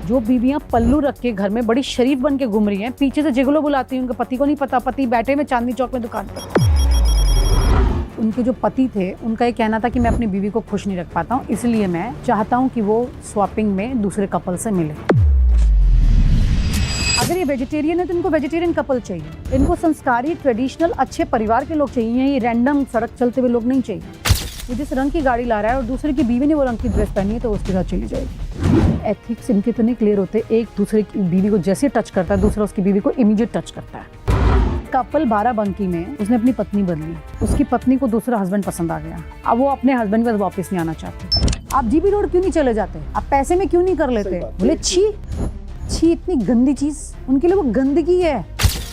जो बीवियां पल्लू रख के घर में बड़ी शरीफ बन के घूम रही हैं, पीछे से जिगलो बुलाती हैं, उनके पति को नहीं पता, पति बैठे में चांदनी चौक में दुकान पर। उनके जो पति थे उनका ये कहना था कि मैं अपनी बीवी को खुश नहीं रख पाता हूँ, इसलिए मैं चाहता हूँ कि वो स्वैपिंग में दूसरे कपल से मिले। अगर ये वेजिटेरियन है तो इनको वेजिटेरियन कपल चाहिए, इनको संस्कारी ट्रेडिशनल अच्छे परिवार के लोग चाहिए, ये रैंडम सड़क चलते हुए लोग नहीं चाहिए। वो जिस रंग की गाड़ी ला रहा है और दूसरे की बीवी ने वो रंग की ड्रेस पहनी है तो उसके साथ चली जाएगी। एथिक्स इनके इतने क्लियर होते, एक दूसरे की बीवी को जैसे टच करता है दूसरा उसकी बीवी को इमीडिएट टच करता है। कपल बाराबंकी में उसने अपनी पत्नी बदली, उसकी पत्नी को दूसरा हस्बैंड पसंद आ गया, अब वो अपने हस्बैंड के पास वापस नहीं आना चाहते। आप जीबी रोड क्यों नहीं चले जाते, आप पैसे में क्यों नहीं कर लेते? बोले छी छी, इतनी गंदी चीज, उनके लिए वो गंदगी है।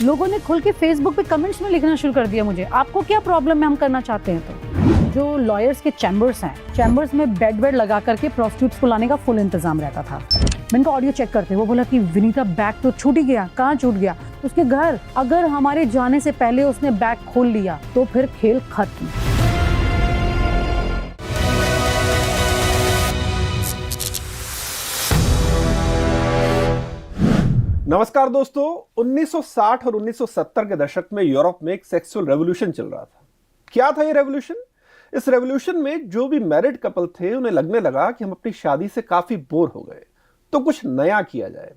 लोगों ने खुल के फेसबुक पे कमेंट्स में लिखना शुरू कर दिया, मुझे आपको क्या प्रॉब्लम है, हम करना चाहते हैं। तो जो लॉयर्स के चैम्बर्स हैं, चैम्बर्स में बेड वेड लगा करके प्रोस्टिट्यूट्स को लाने का फुल इंतजाम रहता था। मैं इनका ऑडियो चेक करते, वो बोला कि विनीता बैग तो छूट ही गया, कहाँ छूट गया? उसके घर। अगर हमारे जाने से पहले उसने बैग खोल लिया तो फिर खेल खत्म। नमस्कार दोस्तों, 1960 और 1970 के दशक में यूरोप में एक सेक्सुअल रेवोल्यूशन चल रहा था। क्या था ये रेवोल्यूशन? इस रेवोल्यूशन में जो भी मैरिड कपल थे उन्हें लगने लगा कि हम अपनी शादी से काफी बोर हो गए, तो कुछ नया किया जाए।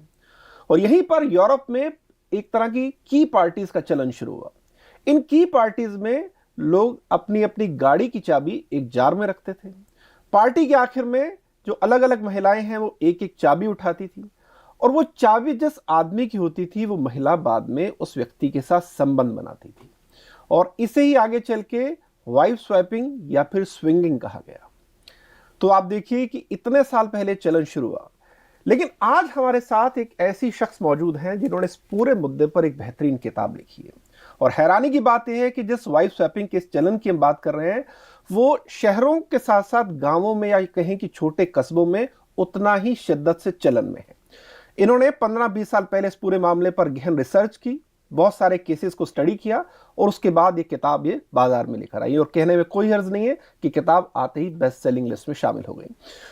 और यहीं पर यूरोप में एक तरह की पार्टीज का चलन शुरू हुआ। इन की पार्टीज में लोग अपनी अपनी गाड़ी की चाबी एक जार में रखते थे। पार्टी के आखिर में जो अलग अलग महिलाएं हैं वो एक एक चाबी उठाती थी, और वो चाबी जिस आदमी की होती थी वो महिला बाद में उस व्यक्ति के साथ संबंध बनाती थी, और इसे ही आगे चल के वाइफ स्वैपिंग या फिर स्विंगिंग कहा गया। तो आप देखिए कि इतने साल पहले चलन शुरू हुआ, लेकिन आज हमारे साथ एक ऐसी शख्स मौजूद हैं जिन्होंने इस पूरे मुद्दे पर एक बेहतरीन किताब लिखी है। और हैरानी की बात यह है कि जिस वाइफ स्वैपिंग के इस चलन की हम बात कर रहे हैं वो शहरों के साथ साथ गांवों में या कहें कि छोटे कस्बों में उतना ही शिद्दत से चलन में है। इन्होंने 15-20 साल पहले इस पूरे मामले पर गहन रिसर्च की, बहुत सारे केसेस को स्टडी किया, और उसके बाद ये किताब ये बाजार में लेकर आई। और कहने में कोई हर्ज नहीं है कि किताब आते ही बेस्ट सेलिंग लिस्ट में शामिल हो गई।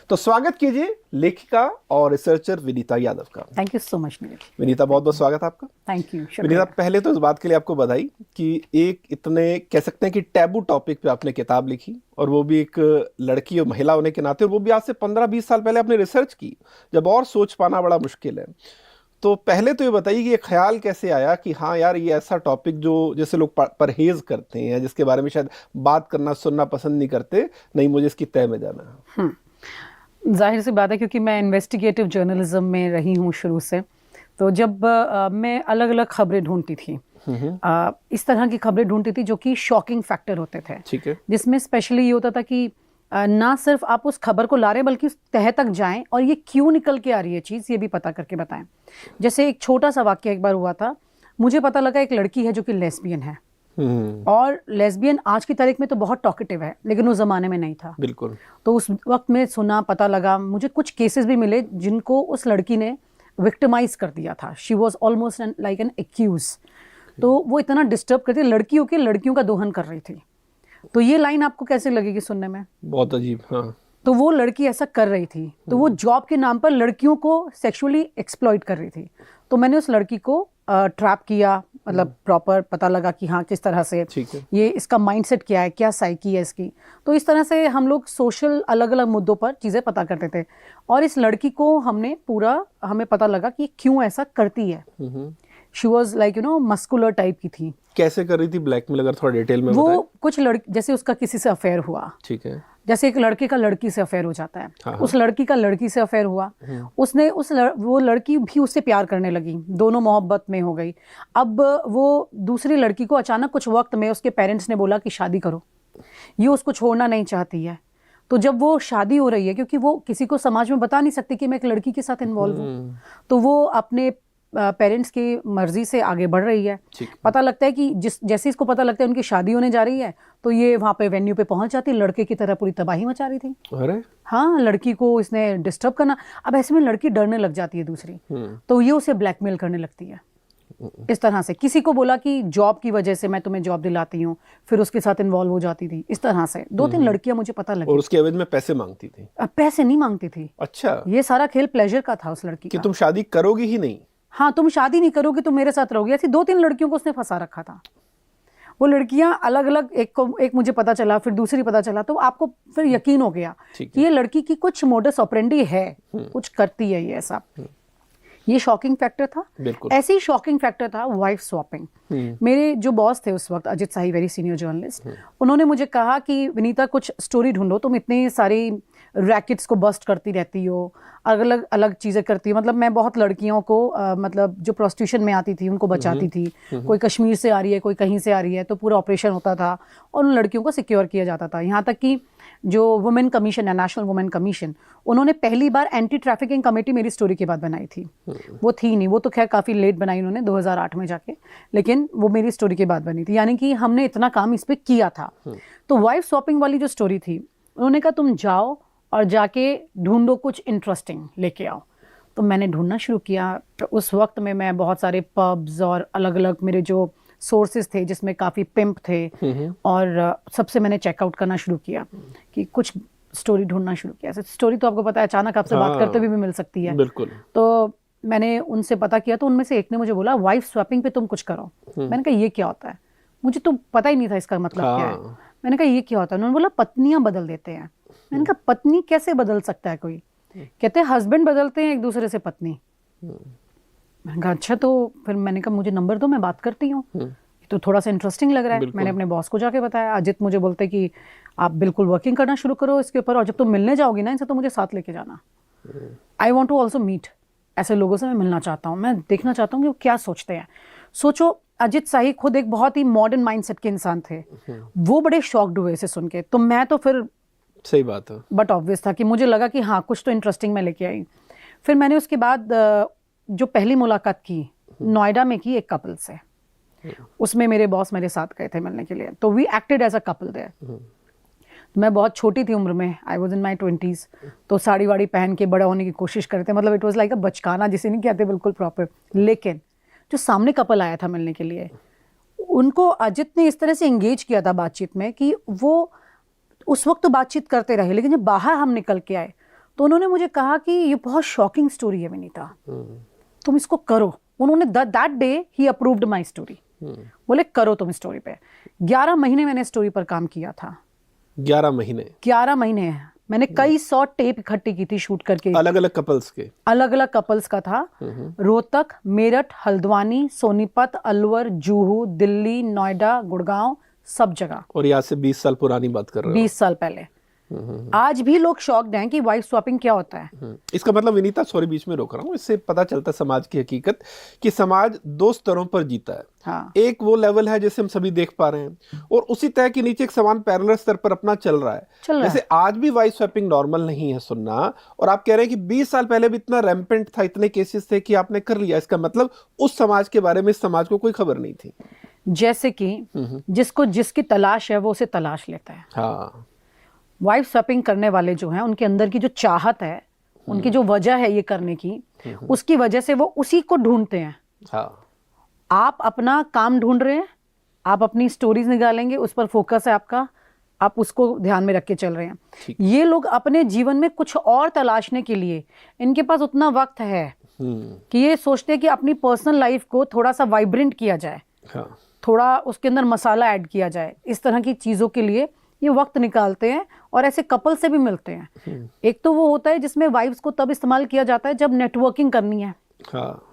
तो स्वागत कीजिए लेखिका और रिसर्चर विनीता यादव का। Thank you so much Neeraj. Vinita, बहुत बहुत स्वागत आपका। Thank you. विनीता, पहले तो इस बात के लिए आपको बधाई कि एक इतने कह सकते हैं कि टैबू टॉपिक पे आपने किताब लिखी, और वो भी एक लड़की और महिला होने के नाते, और वो भी आज से 15-20 साल पहले आपने रिसर्च की, जब और सोच पाना बड़ा मुश्किल है। तो पहले तो ये बताइए कि ये ख्याल कैसे आया कि हाँ यार ये ऐसा टॉपिक जो जैसे लोग परहेज करते हैं, जिसके बारे में शायद बात करना सुनना पसंद नहीं करते, नहीं मुझे इसकी तह में जाना है। जाहिर सी बात है, क्योंकि मैं इन्वेस्टिगेटिव जर्नलिज्म में रही हूँ शुरू से। तो जब मैं अलग अलग खबरें ढूंढती थी, इस तरह की खबरें ढूंढती थी जो कि शॉकिंग फैक्टर होते थे, ठीक है, जिसमें स्पेशली ये होता था कि ना सिर्फ आप उस खबर को ला रहे हैं बल्कि उस तह तक जाएं और ये क्यों निकल के आ रही है चीज़, ये भी पता करके बताएं। जैसे एक छोटा सा वाक्य एक बार हुआ था, मुझे पता लगा एक लड़की है जो कि लेस्बियन है, और लेस्बियन आज की तारीख में तो बहुत टॉकेटिव है, लेकिन उस जमाने में नहीं था। बिल्कुल। तो उस वक्त में सुना, पता लगा, मुझे कुछ केसेस भी मिले जिनको उस लड़की ने विक्टिमाइज कर दिया था। She was almost like an accuse. तो वो इतना डिस्टर्ब करती, लड़कियों के लड़कियों का दोहन कर रही थी। तो ये लाइन आपको कैसे लगेगी सुनने में? बहुत अजीब। हाँ। तो वो लड़की ऐसा कर रही थी, तो वो जॉब के नाम पर लड़कियों को सेक्सुअली एक्सप्लॉइट कर रही थी। तो मैंने उस लड़की को ट्रैप किया, मतलब प्रॉपर पता लगा कि हाँ किस तरह से ये इसका माइंडसेट क्या है, क्या साइकी है इसकी। तो इस तरह से हम लोग सोशल अलग अलग मुद्दों पर चीज़ें पता करते थे, और इस लड़की को हमें पता लगा कि क्यों ऐसा करती है। She was like muscular type की थी। कैसे कर रही थी ब्लैकमेल, अगर थोड़ा डिटेल में बताएं? वो कुछ जैसे उसका किसी से अफेयर हुआ, ठीक है, जैसे एक लड़के का लड़की से अफेयर हो जाता है, हाँ। उस लड़की का लड़की से अफेयर हुआ, उसने वो लड़की भी उससे प्यार करने लगी, दोनों मोहब्बत में हो गई। अब वो दूसरी लड़की को अचानक कुछ वक्त में उसके पेरेंट्स ने बोला कि शादी करो, ये उसको छोड़ना नहीं चाहती है। तो जब वो शादी हो रही है, क्योंकि वो किसी को समाज में बता नहीं सकती कि मैं एक लड़की के साथ इन्वॉल्व हूँ, तो वो अपने पेरेंट्स की मर्जी से आगे बढ़ रही है। पता लगता है कि जैसे इसको पता लगता है उनकी शादी होने जा रही है, तो ये वहाँ पे वेन्यू पे पहुंच जाती है, लड़के की तरह पूरी तबाही मचा रही थी। अरे हाँ, लड़की को इसने डिस्टर्ब करना। अब ऐसे में लड़की डरने लग जाती है दूसरी, तो ये उसे ब्लैकमेल करने लगती है। इस तरह से किसी को बोला कि जॉब की वजह से मैं तुम्हें जॉब दिलाती हूँ, फिर उसके साथ इन्वॉल्व हो जाती थी। इस तरह से 2-3 लड़कियां मुझे पता लगी। और उसके एवज में पैसे मांगती थी? पैसे नहीं मांगती थी। अच्छा, ये सारा खेल प्लेजर का था उस लड़की कि का। तुम शादी करोगी ही नहीं। हाँ, तुम शादी नहीं करोगी, तुम मेरे साथ रहोगी। ऐसी 2-3 लड़कियों को उसने फंसा रखा था। वो लड़कियां अलग अलग, एक मुझे पता चला, फिर दूसरी पता चला, तो आपको फिर यकीन हो गया कि ये लड़की की कुछ मोडस ऑपरेंडी है, कुछ करती है ये ऐसा। ये शॉकिंग फैक्टर था। ऐसे ही शॉकिंग फैक्टर था वाइफ स्वैपिंग। मेरे जो बॉस थे उस वक्त, अजित शाही, वेरी सीनियर जर्नलिस्ट, उन्होंने मुझे कहा कि विनीता कुछ स्टोरी ढूंढो, तुम इतनी सारी रैकेट्स को बस्ट करती रहती हो, अलग अलग चीज़ें करती हो। मतलब मैं बहुत लड़कियों को मतलब जो प्रोस्टिट्यूशन में आती थी उनको बचाती थी। कोई कश्मीर से आ रही है, कोई कहीं से आ रही है, तो पूरा ऑपरेशन होता था और उन लड़कियों को सिक्योर किया जाता था। यहाँ तक कि जो वुमेन कमीशन है, नेशनल वुमेन कमीशन, उन्होंने पहली बार एंटी ट्रैफिकिंग कमेटी मेरी स्टोरी के बाद बनाई थी। वो थी नहीं, वो तो खैर काफ़ी लेट बनाई उन्होंने 2008 में जाके, लेकिन वो मेरी स्टोरी के बाद बनी थी। यानी कि हमने इतना काम इस पर किया था। तो वाइफ स्वैपिंग वाली जो स्टोरी थी, उन्होंने कहा तुम जाओ और जाके ढूंढो कुछ इंटरेस्टिंग लेके आओ। तो मैंने ढूंढना शुरू किया। तो उस वक्त में मैं बहुत सारे पब्स और अलग अलग मेरे जो सोर्सेज थे जिसमें काफ़ी पिम्प थे, और सबसे मैंने चेकआउट करना शुरू किया कि कुछ स्टोरी ढूंढना शुरू किया। स्टोरी तो आपको पता है अचानक आपसे बात करते हुए भी मिल सकती है। बिल्कुल। तो मैंने उनसे पता किया, तो उनमें से एक ने मुझे बोला वाइफ स्वैपिंग पे तुम कुछ करो। मैंने कहा ये क्या होता है? मुझे तो पता ही नहीं था इसका मतलब क्या है। मैंने कहा ये क्या होता है? उन्होंने बोला पत्नियां बदल देते हैं। मैंने कहा पत्नी कैसे बदल सकता है कोई? कहते हैं हस्बैंड बदलते हैं एक दूसरे से पत्नी। मैंने कहा अच्छा, तो फिर मैंने कहा मुझे नंबर दो, मैं बात करती हूँ। तो थोड़ा सा इंटरेस्टिंग लग रहा है। मैंने अपने बॉस को जाके बताया। अजित मुझे बोलते कि आप बिल्कुल वर्किंग करना शुरू करो इसके ऊपर, और जब तुम मिलने जाओगी ना इनसे तो मुझे साथ लेके जाना। I want to also meet, ऐसे लोगों से मैं मिलना चाहता हूँ, मैं देखना चाहता हूँ कि वो क्या सोचते हैं। सोचो, अजित शाही खुद एक बहुत ही मॉडर्न माइंडसेट के इंसान थे। वो बड़े शॉक्ड हुए इसे सुन के। तो मैं तो फिर, सही बात है, बट ऑब्वियस था कि मुझे लगा कि हाँ कुछ तो इंटरेस्टिंग मैं लेके आई। फिर मैंने उसके बाद जो पहली मुलाकात की नोएडा में की एक कपल से। उसमें मेरे बॉस मेरे साथ गए थे मिलने के लिए, तो we acted as a couple there. मैं बहुत छोटी थी उम्र में, I was in my 20s। तो साड़ी वाड़ी पहन के बड़ा होने की कोशिश करते, मतलब इट वॉज लाइक अ बचकाना जिसे नहीं कहते, बिल्कुल प्रॉपर। लेकिन जो सामने कपल आया था मिलने के लिए, उनको अजित ने इस तरह से एंगेज किया था बातचीत में कि वो उस वक्त तो बातचीत करते रहे, लेकिन जब बाहर हम निकल के आए तो उन्होंने मुझे कहा कि ये बहुत शॉकिंग स्टोरी है विनीता, तुम इसको करो। उन्होंने that day he approved my story. बोले करो तुम स्टोरी पे। 11 महीने मैंने स्टोरी पर काम किया था। 11 महीने मैंने कई 100 टेप इकट्ठी की थी शूट करके, अलग अलग कपल्स का था। रोहतक, मेरठ, हल्द्वानी, सोनीपत, अलवर, जुहू, दिल्ली, नोएडा, गुड़गांव, सब जगह। और यहाँ से 20 साल पुरानी बात कर रहे हो? 20 साल पहले। आज भी लोग शॉक्ड हैं कि वाइफ स्वैपिंग क्या होता है। इसका मतलब विनीता, सॉरी बीच में रोक रहा हूँ, इससे पता चलता है समाज की हकीकत कि समाज 2 स्तरों पर जीता है। हाँ। एक वो लेवल है जैसे हम सभी देख पा रहे हैं, और उसी तरह के नीचे एक समान पैरेलल स्तर पर अपना चल रहा है। जैसे आज भी वाइफ स्वैपिंग नॉर्मल नहीं है सुनना, और आप कह रहे हैं कि 20 साल पहले भी इतना रैम्पेंट था, इतने केसेस थे कि आपने कर लिया। इसका मतलब उस समाज के बारे में इस समाज को कोई खबर नहीं थी। जैसे कि जिसको जिसकी तलाश है वो उसे तलाश लेता है। हाँ। वाइफ स्वैपिंग करने वाले जो हैं, उनके अंदर की जो चाहत है, उनकी जो वजह है ये करने की, उसकी वजह से वो उसी को ढूंढते हैं। हाँ। आप अपना काम ढूंढ रहे हैं, आप अपनी स्टोरीज निकालेंगे, उस पर फोकस है आपका, आप उसको ध्यान में रख के चल रहे हैं। ये लोग अपने जीवन में कुछ और तलाशने के लिए, इनके पास उतना वक्त है कि ये सोचते हैं कि अपनी पर्सनल लाइफ को थोड़ा सा वाइब्रेंट किया जाए। हाँ। थोड़ा उसके अंदर मसाला ऐड किया जाए। इस तरह की चीज़ों के लिए ये वक्त निकालते हैं, और ऐसे कपल से भी मिलते हैं। एक तो वो होता है जिसमें वाइफ्स को तब इस्तेमाल किया जाता है जब नेटवर्किंग करनी है। हाँ।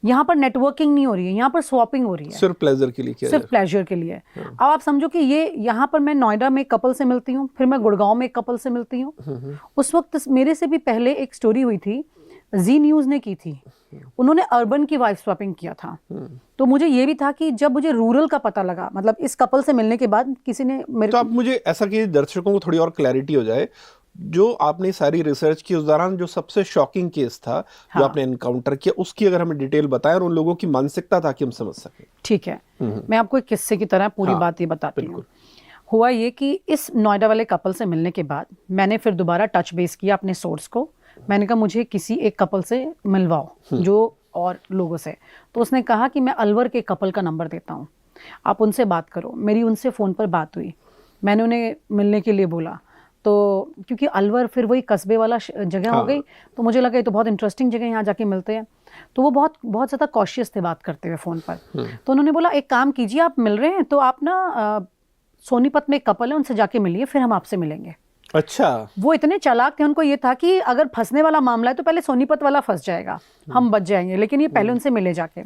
यहाँ पर नेटवर्किंग नहीं हो रही है, यहाँ पर स्वैपिंग हो रही है, सिर्फ प्लेजर के लिए किया सिर्फ प्लेजर के लिए। अब आप समझो कि ये यहाँ पर मैं नोएडा में एक कपल से मिलती हूँ, फिर मैं गुड़गांव में एक कपल से मिलती हूँ। उस वक्त मेरे से भी पहले एक स्टोरी हुई थी, जी न्यूज़ ने की थी, उन्होंने अर्बन की वाइफ स्वैपिंग किया था। तो मुझे ये भी था कि जब मुझे रूरल का पता लगा, मतलब इस कपल से मिलने के बाद किसी ने मेरे, तो आप मुझे ऐसा कि दर्शकों को थोड़ी और क्लैरिटी हो जाए, जो आपने सारी रिसर्च की उस दौरान जो सबसे शॉकिंग केस था, जो आपने एनकाउंटर किया, उसकी अगर हमें डिटेल बताएं और उन लोगों की मानसिकता ताकि हम समझ सकें। ठीक है, मैं आपको एक किस्से की तरह पूरी बात ये बताती हूँ। हुआ ये कि इस नोएडा वाले कपल से मिलने के बाद मैंने फिर दोबारा टच बेस किया अपने सोर्स को। मैंने कहा मुझे किसी एक कपल से मिलवाओ जो और लोगों से। तो उसने कहा कि मैं अलवर के कपल का नंबर देता हूँ, आप उनसे बात करो। मेरी उनसे फ़ोन पर बात हुई, मैंने उन्हें मिलने के लिए बोला। तो क्योंकि अलवर फिर वही कस्बे वाला जगह हो गई, तो मुझे लगा ये तो बहुत इंटरेस्टिंग जगह है, यहाँ जाके मिलते हैं। तो वो बहुत बहुत ज़्यादा कॉशियस थे बात करते हुए फ़ोन पर। तो उन्होंने बोला एक काम कीजिए, आप मिल रहे हैं तो आप ना सोनीपत में एक कपल है, उनसे जाके मिलिए, फिर हम आपसे मिलेंगे। अच्छा। वो इतने चालाक थे, उनको ये था कि अगर फंसने वाला मामला है तो पहले सोनीपत वाला फंस जाएगा, हम बच जाएंगे, लेकिन ये पहले उनसे मिले जाके।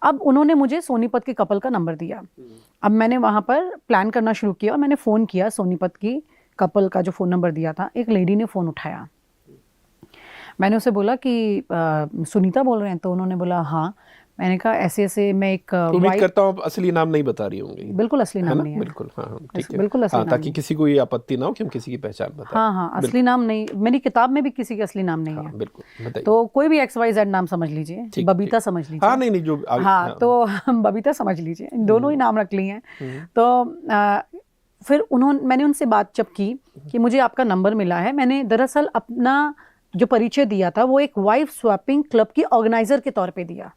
अब उन्होंने मुझे सोनीपत के कपल का नंबर दिया। अब मैंने वहाँ पर प्लान करना शुरू किया और मैंने फ़ोन किया, सोनीपत की कपल का जो फ़ोन नंबर दिया था, एक लेडी ने फ़ोन उठाया। मैंने उसे बोला कि सुनीता बोल रहे हैं? तो उन्होंने बोला हाँ। मैंने कहा ऐसे ऐसे मैं एक उम्मीद करता हूँ आप असली नाम नहीं बता रही होंगी। बिल्कुल असली नाम नहीं है। बिल्कुल, हाँ ठीक है, बिल्कुल असली नाम ताकि किसी को ये आपत्ति ना हो कि हम किसी की पहचान बताएं। हाँ, असली नाम नहीं, मेरी किताब में भी किसी के असली नाम नहीं है। बिल्कुल बताइए। तो कोई भी XYZ नाम समझ लीजिए, बबीता समझ लीजिए। हाँ नहीं जो तो हम बबीता समझ लीजिए, दोनों ही नाम रख लिए हैं। तो फिर मैंने उनसे बात जब की कि मुझे आपका नंबर मिला है, मैंने दरअसल अपना जो परिचय दिया था वो एक वाइफ स्वैपिंग क्लब की ऑर्गेनाइजर के तौर पे दिया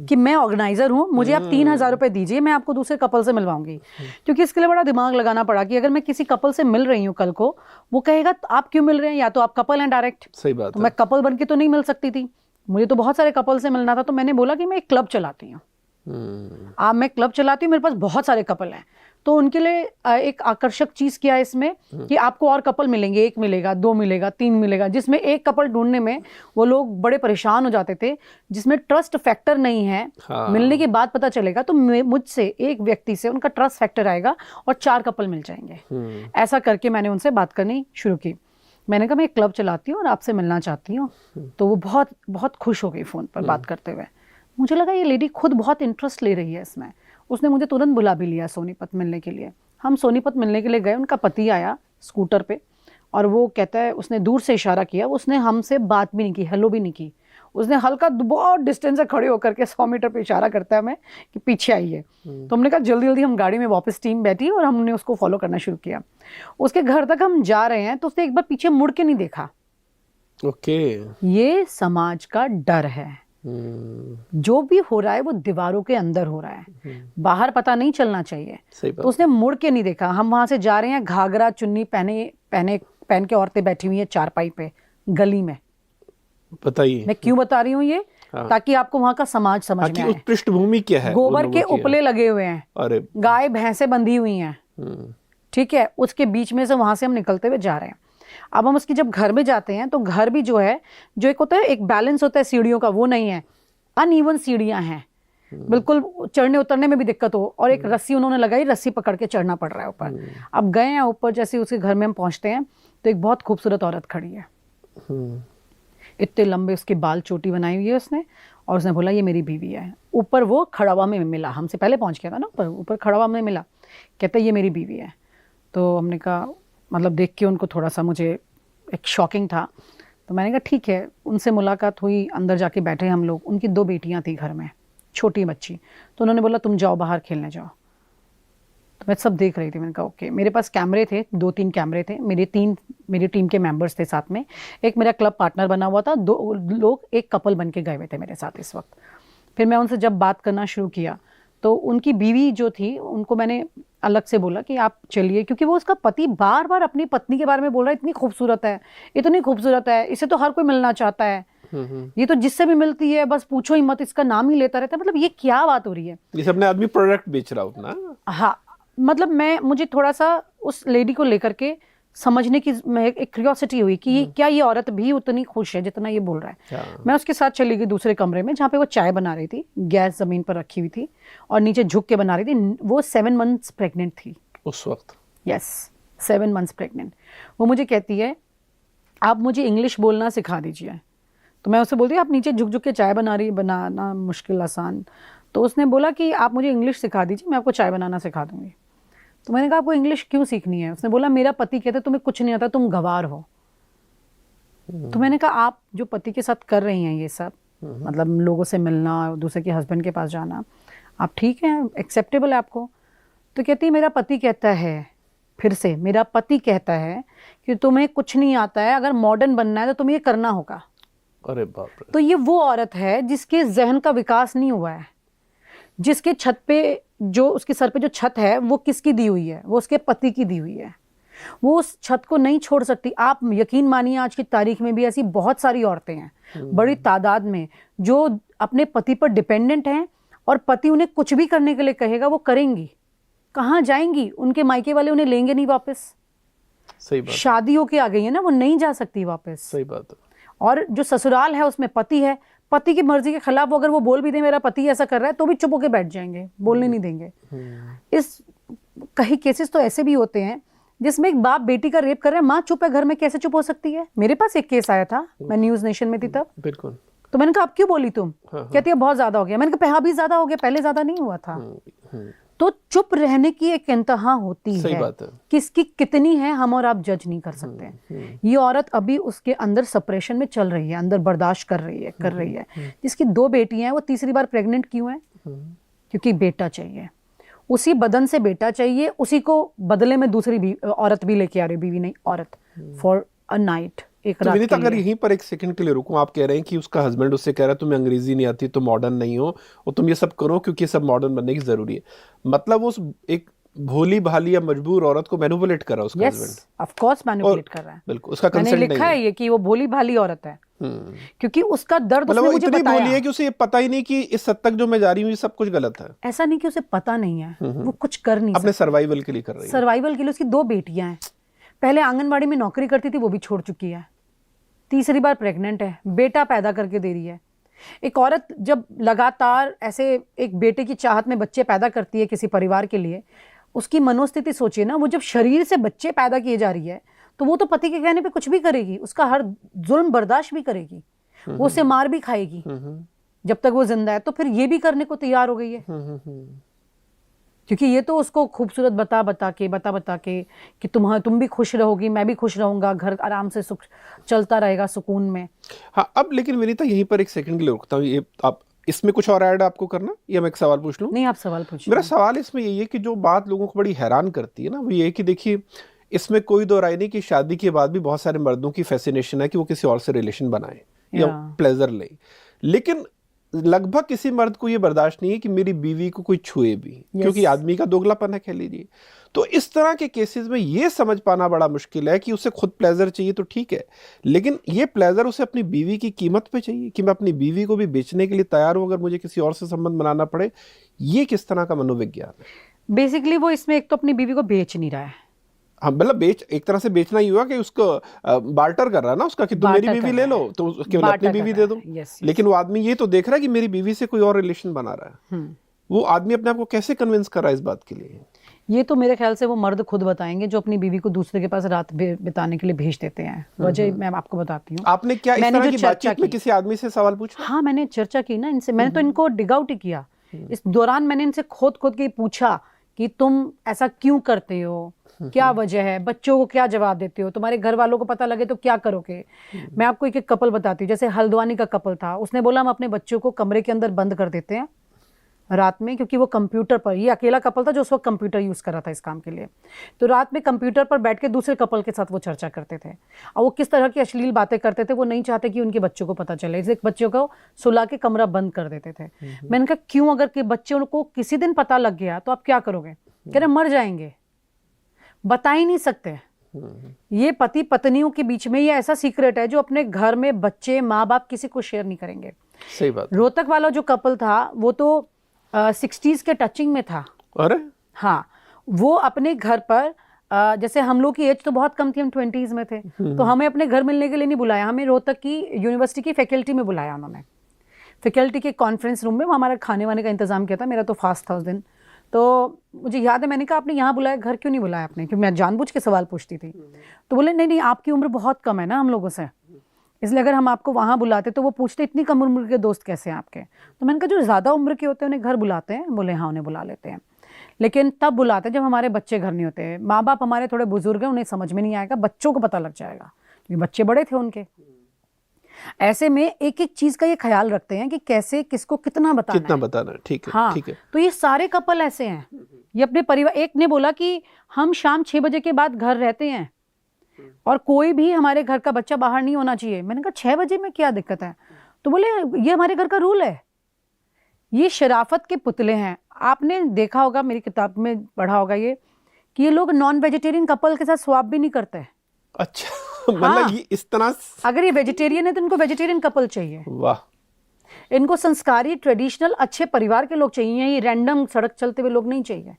कि मैं ऑर्गेनाइजर हूँ, मुझे आप 3,000 रुपए दीजिए, मैं आपको दूसरे कपल से मिलवाऊंगी। क्योंकि इसके लिए बड़ा दिमाग लगाना पड़ा कि अगर मैं किसी कपल से मिल रही हूँ कल को, वो कहेगा आप क्यों मिल रहे हैं, या तो आप कपल हैं डायरेक्ट। सही बात तो मैं कपल बन के तो नहीं मिल सकती थी, मुझे तो बहुत सारे कपल से मिलना था। तो मैंने बोला कि मैं एक क्लब चलाती हूँ, मैं क्लब चलाती हूँ, मेरे पास बहुत सारे कपल हैं। तो उनके लिए एक आकर्षक चीज क्या है इसमें कि आपको और कपल मिलेंगे, 1 मिलेगा, 2 मिलेगा, 3 मिलेगा, जिसमें एक कपल ढूंढने में वो लोग बड़े परेशान हो जाते थे, जिसमें ट्रस्ट फैक्टर नहीं है। मिलने के बाद पता चलेगा तो मुझसे एक व्यक्ति से उनका ट्रस्ट फैक्टर आएगा और 4 कपल मिल जाएंगे। ऐसा करके मैंने उनसे बात करनी शुरू की। मैंने कहा मैं एक क्लब चलाती हूँ और आपसे मिलना चाहती हूँ। तो वो बहुत बहुत खुश हो गई फ़ोन पर बात करते हुए। मुझे लगा ये लेडी खुद बहुत इंटरेस्ट ले रही है इसमें। उसने मुझे तुरंत बुला भी लिया सोनीपत मिलने के लिए। हम सोनीपत मिलने के लिए गए, उनका पति आया स्कूटर पे और वो कहता है, उसने दूर से इशारा किया, उसने हमसे बात भी नहीं की, हेलो भी नहीं की। उसने हल्का बहुत डिस्टेंस से खड़े होकर के 100 मीटर पे इशारा करता है हमें कि पीछे आइए। तो हमने कहा जल्दी जल्दी, हम गाड़ी में वापस टीम बैठी और हमने उसको फॉलो करना शुरू किया। उसके घर तक हम जा रहे हैं तो उसने एक बार पीछे मुड़ के नहीं देखा। ओके, ये समाज का डर है। जो भी हो रहा है वो दीवारों के अंदर हो रहा है, बाहर पता नहीं चलना चाहिए। तो उसने मुड़ के नहीं देखा। हम वहां से जा रहे हैं, घाघरा चुन्नी पहन के औरतें बैठी हुई है चारपाई पे गली में। बताइए मैं क्यों बता रही हूँ ये, ताकि आपको वहां का समाज समझ में आए। पृष्ठभूमि क्या है? गोबर के उपले लगे हुए हैं, अरे गाय भैंसे बंधी हुई हैं, ठीक है। उसके बीच में से वहां से हम निकलते हुए जा रहे हैं। अब हम उसकी जब घर में जाते हैं तो घर भी जो है, जो एक होता है, एक बैलेंस होता है सीढ़ियों का, वो नहीं है, अनइवन सीढ़ियां हैं, बिल्कुल चढ़ने उतरने में भी दिक्कत हो। और एक रस्सी उन्होंने लगाई, रस्सी पकड़ के चढ़ना पड़ रहा है ऊपर। अब गए हैं ऊपर, जैसे उसके घर में हम पहुंचते हैं तो एक बहुत खूबसूरत औरत खड़ी है, इतने लंबे उसके बाल, चोटी बनाई हुई है उसने, और उसने बोला ये मेरी बीवी है। ऊपर वो खड़ावा में मिला, हमसे पहले पहुंच गया था ना ऊपर खड़ावा में मिला, कहता ये मेरी बीवी है। तो हमने कहा, मतलब देख के उनको थोड़ा सा मुझे एक शॉकिंग था। तो मैंने कहा ठीक है। उनसे मुलाकात हुई, अंदर जाके बैठे हम लोग। उनकी 2 बेटियां थी घर में, छोटी बच्ची। तो उन्होंने बोला तुम जाओ बाहर खेलने जाओ। तो मैं सब देख रही थी। मैंने कहा ओके। मेरे पास कैमरे थे, 2-3 कैमरे थे, मेरी टीम के मेंबर्स थे साथ में, एक मेरा क्लब पार्टनर बना हुआ था, 2 लोग एक कपल बन के गए हुए थे मेरे साथ इस वक्त। फिर मैं उनसे जब बात करना शुरू किया तो उनकी बीवी जो थी, उनको मैंने अलग से बोला कि आप चलिए, क्योंकि वो उसका पति बार बार अपनी पत्नी के बारे में बोल रहा है, इतनी खूबसूरत है, इतनी खूबसूरत है, इसे तो हर कोई मिलना चाहता है, ये तो जिससे भी मिलती है बस पूछो ही मत, इसका नाम ही लेता रहता है। मतलब ये क्या बात हो रही है? ये सब आदमी प्रोडक्ट बेच रहा होता ना। हाँ, मतलब मुझे थोड़ा सा उस लेडी को लेकर के समझने की एक क्यूरियोसिटी हुई कि क्या ये औरत भी उतनी खुश है जितना ये बोल रहा है। मैं उसके साथ चली गई दूसरे कमरे में, जहाँ पे वो चाय बना रही थी, गैस जमीन पर रखी हुई थी और नीचे झुक के बना रही थी। वो 7 मंथ्स प्रेग्नेंट थी उस वक्त। Yes, 7 months pregnant. वो मुझे कहती है आप मुझे इंग्लिश बोलना सिखा दीजिए। तो मैं उससे बोलती हूँ आप नीचे झुक झुक के चाय बनाना मुश्किल आसान। तो उसने बोला कि आप मुझे इंग्लिश सिखा दीजिए, मैं आपको चाय बनाना सिखा दूंगी। तो मैंने कहा आपको इंग्लिश क्यों सीखनी है? उसने बोला मेरा पति कहता है तुम्हें कुछ नहीं आता, तुम गंवार हो। तो मैंने कहा आप जो पति के साथ कर रही हैं ये सब, मतलब लोगों से मिलना, दूसरे के हस्बैंड के पास जाना, आप ठीक है, एक्सेप्टेबल है आपको? तो कहती है मेरा पति कहता है, फिर से मेरा पति कहता है कि तुम्हें कुछ नहीं आता है, अगर मॉडर्न बनना है तो तुम्हें ये करना होगा। अरे बाप रे। तो ये वो औरत है जिसके जहन का विकास नहीं हुआ है, जिसके छत पे जो उसके सर पे जो छत है वो किसकी दी हुई है, वो उसके पति की दी हुई है। वो उस छत को नहीं छोड़ सकती। आप यकीन मानिए आज की तारीख में भी ऐसी बहुत सारी औरतें हैं बड़ी तादाद में जो अपने पति पर डिपेंडेंट हैं और पति उन्हें कुछ भी करने के लिए कहेगा वो करेंगी। कहाँ जाएंगी? उनके मायके वाले उन्हें लेंगे नहीं वापस। सही बात। शादी होके आ गई है ना, वो नहीं जा सकती वापस। सही बात है। और जो ससुराल है उसमें पति है, पति की मर्जी के खिलाफ अगर वो बोल भी दे मेरा पति ऐसा कर रहा है तो भी चुप होके बैठ जाएंगे, बोलने नहीं देंगे। इस कई केसेस तो ऐसे भी होते हैं जिसमें एक बाप बेटी का रेप कर रहा है, माँ चुप है घर में, कैसे चुप हो सकती है? मेरे पास एक केस आया था, मैं न्यूज नेशन में थी तब। बिल्कुल। तो मैंने कहा अब क्यों बोली तुम? कहती है बहुत ज्यादा हो गया। मैंने कहा अभी ज्यादा हो गया, पहले ज्यादा नहीं हुआ था। तो चुप रहने की एक इंतहा होती सही है। बात है। किसकी कितनी है हम और आप जज नहीं कर सकते। ये औरत अभी उसके अंदर सप्रेशन में चल रही है, अंदर बर्दाश्त कर रही है। जिसकी 2 बेटियां हैं वो तीसरी बार प्रेग्नेंट क्यों है? क्योंकि बेटा चाहिए, उसी बदन से बेटा चाहिए, उसी को बदले में दूसरी भी औरत भी लेके आ रही, बीवी नहीं औरत, फॉर अ नाइट, एक तो रात विनीता के अगर लिए। यहीं पर एक सेकंड के लिए रुकूं, आप कह रहे हैं कि उसका हस्बैंड उससे कह रहा है तुम्हें अंग्रेजी नहीं आती तो मॉडर्न नहीं हो और तुम ये सब करो क्योंकि ये सब मॉडर्न बनने की जरूरी है। मतलब उस एक भोली भाली या मजबूर औरत को मैनिपुलेट कर रहा है उसका husband. Yes of course manipulate कर रहा है। बिल्कुल, उसका मैंने कंसेंट नहीं लिखा है ये कि वो भोली भाली औरत है, क्योंकि उसका दर्द मतलब उसने वो मुझे इतनी बताया। भोली है कि उसे ये पता ही नहीं कि इस हद तक जो मैं जा रही हूँ ये सब कुछ गलत है। ऐसा नहीं कि उसे पता नहीं है, वो कुछ कर नहीं अपने सकती। सर्वाइवल के लिए कर रही है। सर्वाइवल के लिए। उसकी 2 बेटियां हैं, पहले आंगनबाड़ी में नौकरी करती थी वो भी छोड़ चुकी है, तीसरी बार प्रेग्नेंट है, बेटा पैदा करके दे रही है। एक औरत जब लगातार ऐसे एक बेटे की चाहत में बच्चे पैदा करती है किसी परिवार के लिए, उसकी मनोस्थिति सोचिए ना, वो जब शरीर से बच्चे पैदा किए जा रही है तो वो तो पति के कहने पे कुछ भी करेगी, उसका हर जुल्म बर्दाश्त भी करेगी, वो उसे मार भी खाएगी जब तक वो जिंदा है। तो फिर ये भी करने को तैयार हो गई है, क्योंकि ये तो उसको खूबसूरत बता बता के कि तुम भी खुश रहोगी, मैं भी खुश रहूंगा, घर आराम से सुख चलता रहेगा सुकून में। हाँ, अब लेकिन विनीता यहीं पर एक सेकंड के लिए रुकता हूँ। ये आप इसमें कुछ और ऐड आपको करना या मैं एक सवाल पूछ लूँ? नहीं, आप सवाल पूछिए। मेरा सवाल इसमें यही है कि जो बात लोगों को बड़ी हैरान करती है ना, वो ये है कि देखिए इसमें कोई दो राय नहीं कि शादी के बाद भी बहुत सारे मर्दों की फैसिनेशन है कि वो किसी और से रिलेशन बनाए या प्लेजर ले, लेकिन लगभग किसी मर्द को ये बर्दाश्त नहीं है कि मेरी बीवी को कोई छुए भी, क्योंकि आदमी का दोगलापन है, कह लीजिए। तो इस तरह के केसेस में ये समझ पाना बड़ा मुश्किल है कि उसे खुद प्लेजर चाहिए तो ठीक है, लेकिन ये प्लेजर उसे अपनी बीवी की कीमत पे चाहिए कि मैं अपनी बीवी को भी बेचने के लिए तैयार हूं अगर मुझे किसी और से संबंध बनाना पड़े। ये किस तरह का मनोविज्ञान है? बेसिकली वो इसमें एक तो अपनी बीवी को बेच नहीं रहा है। हाँ, मतलब एक तरह से बेचना ही हुआ कि उसको बार्टर कर रहा है ना उसका, कि तुम मेरी बीवी ले लो तो केवल अपनी बीवी दे दो। लेकिन वो आदमी ये तो देख रहा है कि मेरी बीवी से कोई और रिलेशन बना रहा है। वो आदमी अपने आप को कैसे कन्विंस कर रहा है इस बात के लिए? ये तो मेरे ख्याल से वो मर्द खुद बताएंगे जो अपनी बीवी को दूसरे के पास रात बिताने के लिए भेज देते हैं। वजह मैं आपको बताती हूँ। आपने क्या इस तरह की बातचीत में किसी आदमी से सवाल पूछा? हाँ, मैंने चर्चा की ना इनसे, मैंने तो इनको डिग आउट ही किया। इस दौरान मैंने इनसे खोद के पूछा कि तुम ऐसा क्यों करते हो, क्या वजह है, बच्चों को क्या जवाब देते हो, तुम्हारे घर वालों को पता लगे तो क्या करोगे। मैं आपको एक कपल बताती हूँ, जैसे हल्द्वानी का कपल था, उसने बोला हम अपने बच्चों को कमरे के अंदर बंद कर देते हैं रात में, क्योंकि वो कंप्यूटर पर, ये अकेला कपल था जो उस वक्त कंप्यूटर यूज कर रहा था इस काम के लिए, तो रात में कंप्यूटर पर बैठ के दूसरे कपल के साथ वो चर्चा करते थे और वो किस तरह की अश्लील बातें करते थे। वो नहीं चाहते कि उनके बच्चों को पता चले, इसलिए बच्चों को सुला के कमरा बंद कर देते थे। मैंने कहा क्यों, अगर के बच्चों को किसी दिन पता लग गया तो आप क्या करोगे? कह रहे मर जाएंगे, बता ही नहीं सकते। ये पति पत्नियों के बीच में ये ऐसा सीक्रेट है जो अपने घर में बच्चे माँ बाप किसी को शेयर नहीं करेंगे। सही बात। रोहतक वाला जो कपल था वो तो 60s के टचिंग में था। अरे हाँ, वो अपने घर पर जैसे हम लोग की एज तो बहुत कम थी, हम 20s में थे, तो हमें अपने घर मिलने के लिए नहीं बुलाया, हमें रोहतक की यूनिवर्सिटी की फैकल्टी में बुलाया उन्होंने। फैकल्टी के कॉन्फ्रेंस रूम में वो हमारा खाने वाने का इंतजाम किया था। मेरा तो फास्ट था उस दिन, तो मुझे याद है मैंने कहा आपने यहाँ बुलाया, घर क्यों नहीं बुलाया आपने, क्योंकि मैं जानबूझ के सवाल पूछती थी। तो बोले नहीं आपकी उम्र बहुत कम है ना हम लोगों से, इसलिए अगर हम आपको वहाँ बुलाते तो वो पूछते इतनी कम उम्र के दोस्त कैसे हैं आपके। तो मैंने कहा जो ज़्यादा उम्र के होते हैं उन्हें घर बुलाते हैं। बोले हाँ उन्हें बुला लेते हैं, लेकिन तब बुलाते हैं जब हमारे बच्चे घर नहीं होते। माँ बाप हमारे थोड़े बुजुर्ग हैं, उन्हें समझ में नहीं आएगा, बच्चों को पता लग जाएगा क्योंकि बच्चे बड़े थे उनके। ऐसे में एक एक चीज का ये ख्याल रखते हैं कि कैसे किसको कितना बताना है। ठीक है, हाँ, ठीक है। तो ये सारे कपल ऐसे हैं। ये अपने परिवार, एक ने बोला कि हम शाम 6 बजे के बाद घर रहते हैं, और कोई भी हमारे घर का बच्चा बाहर नहीं होना चाहिए। मैंने कहा 6 बजे में क्या दिक्कत है? तो बोले ये हमारे घर का रूल है। ये शराफत के पुतले हैं। आपने देखा होगा, मेरी किताब में पढ़ा होगा ये, कि ये लोग नॉन वेजिटेरियन कपल के साथ स्वैप भी नहीं करते। अच्छा, मतलब ये इस तरह अगर ये वेजिटेरियन है तो इनको वेजिटेरियन कपल चाहिए। वाह। इनको संस्कारी ट्रेडिशनल अच्छे परिवार के लोग चाहिए, ये रैंडम सड़क चलते हुए लोग नहीं चाहिए।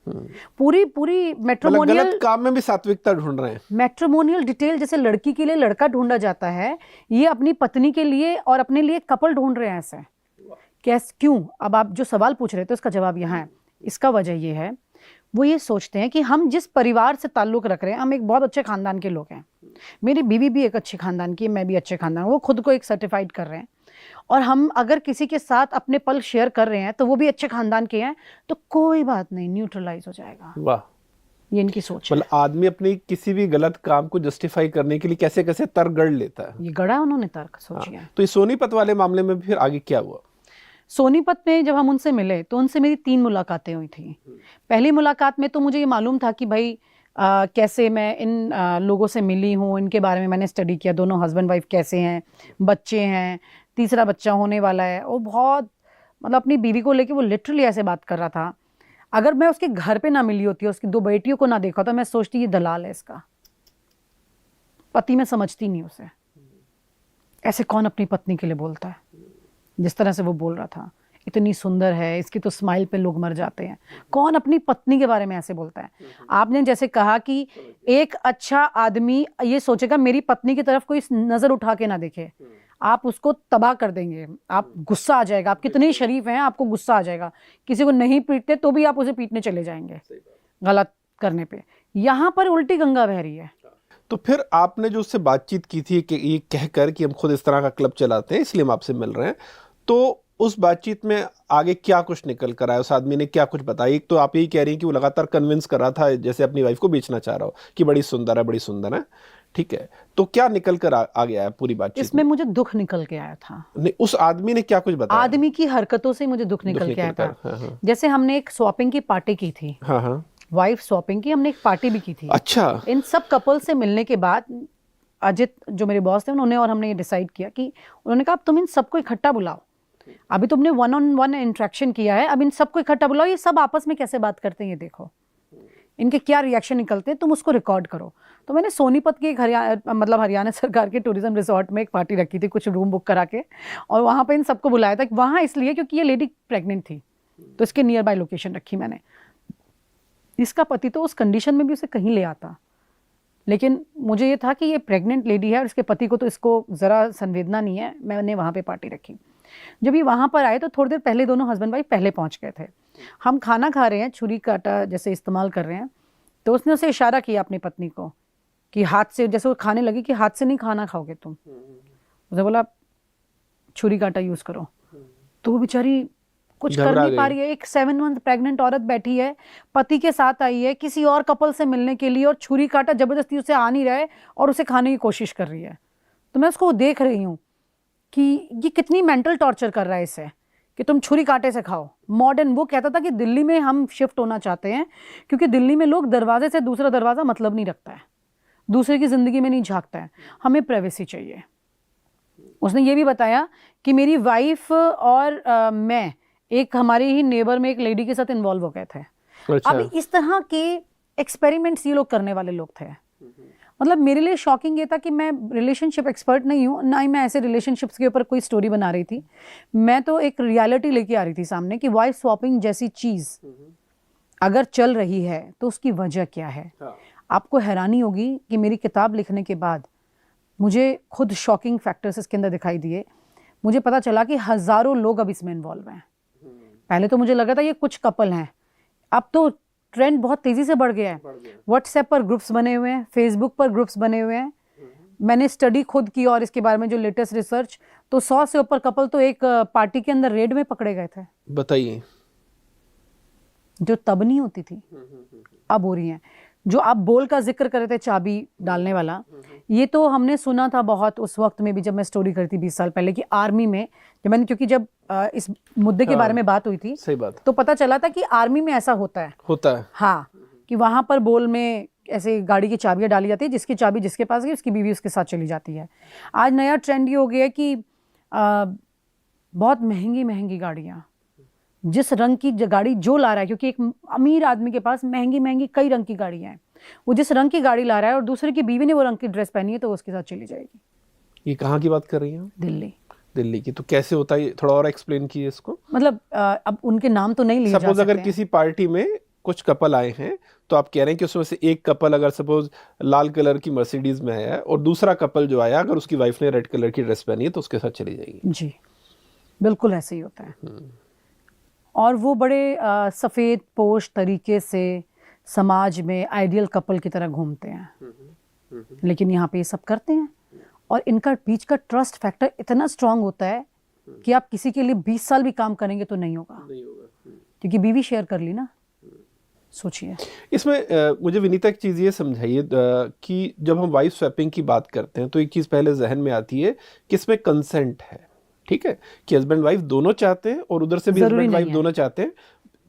पूरी मैट्रिमोनियल, गलत काम में भी सात्विकता ढूंढ रहे हैं। मैट्रिमोनियल डिटेल, जैसे लड़की के लिए लड़का ढूंढा जाता है, ये अपनी पत्नी के लिए और अपने लिए कपल ढूंढ रहे हैं ऐसे। कैसे, क्यों? अब आप जो सवाल पूछ रहे थे उसका जवाब यहाँ है। इसका वजह ये है, वो ये सोचते हैं कि हम जिस परिवार से ताल्लुक रख रहे हैं, हम एक बहुत अच्छे खानदान के लोग हैं। मेरी बीवी भी एक अच्छे खानदान की है, मैं भी अच्छे खानदान, वो खुद को एक सर्टिफाइड कर रहे हैं। और हम अगर किसी के साथ अपने पल शेयर कर रहे हैं तो वो भी अच्छे खानदान के हैं, तो कोई बात नहीं, न्यूट्रलाइज हो जाएगा। वाह, ये इनकी सोच है। मतलब आदमी अपनी किसी भी गलत काम को जस्टिफाई करने के लिए कैसे कैसे तर्क गढ़ लेता है। ये गढ़ा उन्होंने तर्क, सोचिए। तो इस सोनीपत वाले मामले में फिर आगे क्या हुआ? सोनीपत में जब हम उनसे मिले तो उनसे मेरी 3 मुलाकातें हुई थी। पहली मुलाकात में तो मुझे ये मालूम था कि भाई कैसे मैं इन लोगों से मिली हूँ, इनके बारे में मैंने स्टडी किया, दोनों हस्बैंड वाइफ कैसे हैं, बच्चे हैं, तीसरा बच्चा होने वाला है। वो बहुत, मतलब अपनी बीवी को लेके वो लिटरली ऐसे बात कर रहा था। अगर मैं उसके घर पे ना मिली होती, उसकी 2 बेटियों को ना देखा तो मैं सोचती ये दलाल है, इसका पति मैं समझती नहीं उसे। ऐसे कौन अपनी पत्नी के लिए बोलता है? जिस तरह से वो बोल रहा था, इतनी सुंदर है, इसकी तो स्माइल पे लोग मर जाते हैं। कौन अपनी पत्नी के बारे में ऐसे बोलता है? आपने जैसे कहा कि एक अच्छा आदमी ये सोचेगा मेरी पत्नी की तरफ कोई नजर उठा के ना देखे, आप उसको तबाह कर देंगे, आप गुस्सा आ जाएगा। आप कितने शरीफ हैं, आपको गुस्सा आ जाएगा। किसी को नहीं पीटते तो भी आप उसे पीटने चले जाएंगे गलत करने पे। यहाँ पर उल्टी गंगा बह रही है। तो फिर आपने जो उससे बातचीत की थी कि ये कहकर कि हम खुद इस तरह का क्लब चलाते हैं इसलिए हम आपसे मिल रहे हैं, तो उस बातचीत में आगे क्या कुछ निकल कर आया? उस आदमी ने क्या कुछ बताया? एक तो आप यही कह रही हैं कि वो लगातार कन्विंस कर रहा था, जैसे अपनी वाइफ को बेचना चाह रहा हो कि बड़ी सुंदर है, बड़ी सुंदर है, ठीक है। तो क्या निकल कर आ गया है पूरी बातचीत इसमें? मुझे दुख निकल के आया था। नहीं, उस आदमी ने क्या कुछ बताया? आदमी की हरकतों से मुझे दुख निकल के आया था। हाँ। जैसे हमने एक स्वैपिंग की पार्टी की थी, हाँ, वाइफ स्वैपिंग की, हमने एक पार्टी भी की थी। अच्छा। इन सब कपल से मिलने के बाद अजित जो मेरे बॉस थे, उन्होंने और हमने ये डिसाइड किया कि उन्होंने कहा अब तुम इन सबको इकट्ठा बुलाओ। अभी तुमने 1-on-1 इंटरेक्शन किया है, अब इन सबको इकट्ठा बुलाओ, ये सब आपस में कैसे बात करते हैं ये देखो, इनके क्या रिएक्शन निकलते हैं, तुम उसको रिकॉर्ड करो। तो मैंने सोनीपत के एक हरियाणा सरकार के टूरिज्म रिसोर्ट में एक पार्टी रखी थी, कुछ रूम बुक करा के, और वहाँ पे इन सबको बुलाया था। वहाँ इसलिए क्योंकि ये लेडी प्रेग्नेंट थी, तो इसके नियर बाय लोकेशन रखी मैंने। इसका पति तो उस कंडीशन में भी उसे कहीं ले आता, लेकिन मुझे ये था कि ये प्रेग्नेंट लेडी है और इसके पति को तो इसको ज़रा संवेदना नहीं है, मैंने वहाँ पे पार्टी रखी। जब ये वहाँ पर आए तो थोड़ी देर पहले दोनों हस्बैंड वाइफ पहले पहुँच गए थे। हम खाना खा रहे हैं, छुरी काटा जैसे इस्तेमाल कर रहे हैं, तो उसने उसे इशारा किया अपनी पत्नी को कि हाथ से, जैसे वो खाने लगी कि हाथ से नहीं खाना खाओगे तुम। उसे बोला छुरी काटा यूज़ करो। तो वो बेचारी कुछ कर नहीं पा रही है। एक 7 मंथ प्रेग्नेंट औरत बैठी है, पति के साथ आई है किसी और कपल से मिलने के लिए, और छुरी काटा जबरदस्ती उसे आ नहीं रहा है और उसे खाने की कोशिश कर रही है। तो मैं उसको देख रही हूँ कि ये कितनी मेंटल टॉर्चर कर रहा है इसे, कि तुम छुरी कांटे से खाओ। मॉडर्न, वो कहता था कि दिल्ली में हम शिफ्ट होना चाहते हैं क्योंकि दिल्ली में लोग दरवाजे से दूसरा दरवाज़ा मतलब नहीं रखता है, दूसरे की ज़िंदगी में नहीं झांकता है, हमें प्राइवेसी चाहिए। उसने ये भी बताया कि मेरी वाइफ और मैं एक हमारे ही नेबर में एक लेडी के साथ इन्वॉल्व हो गए थे। अच्छा। अब इस तरह के एक्सपेरिमेंट्स ये लोग करने वाले लोग थे। मतलब मेरे लिए शॉकिंग ये था कि मैं रिलेशनशिप एक्सपर्ट नहीं हूँ, ना ही मैं ऐसे रिलेशनशिप्स के ऊपर कोई स्टोरी बना रही थी। मैं तो एक रियलिटी लेके आ रही थी सामने कि वाइफ स्वैपिंग जैसी चीज़ अगर चल रही है तो उसकी वजह क्या है। आपको हैरानी होगी कि मेरी किताब लिखने के बाद मुझे खुद शॉकिंग फैक्टर्स इसके अंदर दिखाई दिए। मुझे पता चला कि हज़ारों लोग अब इसमें इन्वॉल्व हैं। पहले तो मुझे लगा था ये कुछ कपल हैं, अब तो ट्रेंड बहुत तेज़ी से बढ़ गया है। व्हाट्सएप पर ग्रुप्स बने हुए हैं, फेसबुक पर ग्रुप्स बने हुए हैं। मैंने स्टडी खुद की और इसके बारे में जो लेटेस्ट रिसर्च, तो 100 से ऊपर कपल तो एक पार्टी के अंदर रेड में पकड़े गए थे। बताइए। जो तब नहीं होती थी अब हो रही हैं। जो आप बोल का जिक्र कर रहे थे, चाबी डालने वाला, ये तो हमने सुना था बहुत उस वक्त में भी जब मैं स्टोरी करती 20 साल पहले कि आर्मी में जब मैंने, क्योंकि जब इस मुद्दे के बारे में बात हुई थी, सही बात, तो पता चला था कि आर्मी में ऐसा होता है। हाँ, कि वहां पर बोल में ऐसे गाड़ी की चाबियां डाली जाती है, जिसकी चाबी जिसके पास गई उसकी बीवी उसके साथ चली जाती है। आज नया ट्रेंड ये हो गया है कि बहुत महंगी महंगी गाड़ियाँ, जिस रंग की गाड़ी जो ला रहा है, क्योंकि एक अमीर आदमी के पास महंगी महंगी कई रंग की गाड़ियाँ हैं, वो जिस रंग की गाड़ी ला रहा है और दूसरे की बीवी ने वो रंग की ड्रेस पहनी है तो उसके साथ चली जाएगी। ये कहाँ की बात कर रही हैं? दिल्ली की। तो कैसे होता है, थोड़ा और एक्सप्लेन कीजिए इसको। मतलब अब उनके नाम तो नहीं लिए जा सकते। सपोज अगर किसी पार्टी में कुछ कपल आए हैं, तो आप कह रहे हैं कि उसमें से एक कपल अगर सपोज लाल कलर की मर्सिडीज में है और दूसरा कपल जो आया अगर उसकी वाइफ ने रेड कलर की ड्रेस पहनी है तो उसके साथ चली जाएगी। जी बिल्कुल ऐसे ही होता है। और वो बड़े सफ़ेद पोश तरीके से समाज में आइडियल कपल की तरह घूमते हैं, लेकिन यहाँ पे ये सब करते हैं और इनका बीच का ट्रस्ट फैक्टर इतना स्ट्रांग होता है कि आप किसी के लिए 20 साल भी काम करेंगे तो नहीं होगा, क्योंकि बीवी शेयर कर ली ना। सोचिए इसमें मुझे विनीता एक चीज़ ये समझाइए कि जब हम वाइफ स्वैपिंग की बात करते हैं तो एक चीज़ पहले जहन में आती है कि इसमें कंसेंट है, ठीक है, कि हस्बैंड वाइफ दोनों चाहते हैं और उधर से भी हस्बैंड वाइफ दोनों चाहते हैं,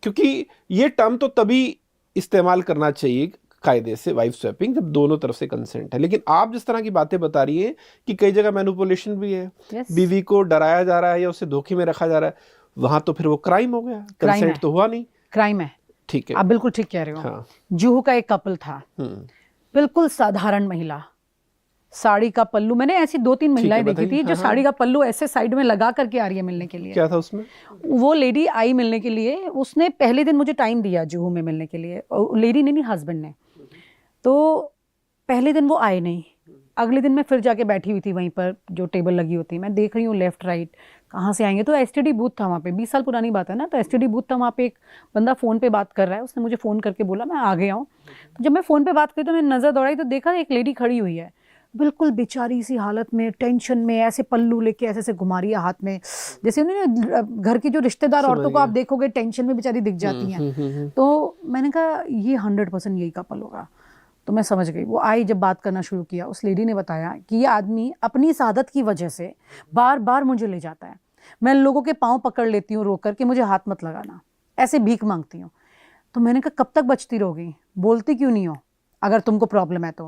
क्योंकि ये टर्म तो तभी इस्तेमाल करना चाहिए कायदे से, वाइफ स्वैपिंग, जब दोनों तरफ से कंसेंट है। लेकिन आप जिस तरह की बातें बता रही हैं कि कई जगह मैनिपुलेशन भी है, बीवी को डराया जा रहा है या उसे धोखे में रखा जा रहा है, वहां तो फिर वो क्राइम हो गया, कंसेंट तो हुआ नहीं, क्राइम है। ठीक है, आप बिल्कुल ठीक कह रहे हो। हाँ। जुहू का एक कपल था, बिल्कुल साधारण महिला, साड़ी का पल्लू, मैंने ऐसी 2-3 महिलाएं देखी थी जो साड़ी का पल्लू ऐसे साइड में लगा करके आ रही है मिलने के लिए। क्या था उसमें? वो लेडी आई मिलने के लिए, उसने पहले दिन मुझे टाइम दिया जुहू में मिलने के लिए, लेडी ने नहीं, हस्बैंड ने। तो पहले दिन वो आए नहीं, अगले दिन मैं फिर जाके बैठी हुई थी वहीं पर जो टेबल लगी होती है, मैं देख रही हूँ लेफ्ट राइट कहाँ से आएंगे। तो एसटीडी बूथ था वहाँ पे, 20 साल पुरानी बात है ना, तो एसटीडी बूथ था वहाँ पे, एक बंदा फ़ोन पे बात कर रहा है, उसने मुझे फ़ोन करके बोला मैं आ गया हूँ। तो जब मैं फ़ोन पे बात करी तो मैंने नज़र दौड़ाई तो देखा एक लेडी खड़ी हुई है, बिल्कुल बेचारी सी हालत में, टेंशन में, ऐसे पल्लू लेके ऐसे ऐसे घुमा रही है हाथ में, जैसे उन्होंने घर की जो रिश्तेदार औरतों को आप देखोगे टेंशन में बेचारी दिख जाती हैं। तो मैंने कहा ये 100% यही कपल होगा। तो मैं समझ गई। वो आई, जब बात करना शुरू किया, उस लेडी ने बताया कि ये आदमी अपनी इस आदत की वजह से बार बार मुझे ले जाता है, मैं लोगों के पाँव पकड़ लेती हूँ रोक कर कि मुझे हाथ मत लगाना, ऐसे भीख मांगती हूँ। तो मैंने कहा कब तक बचती रहोगी, बोलती क्यों नहीं हो अगर तुमको प्रॉब्लम है तो।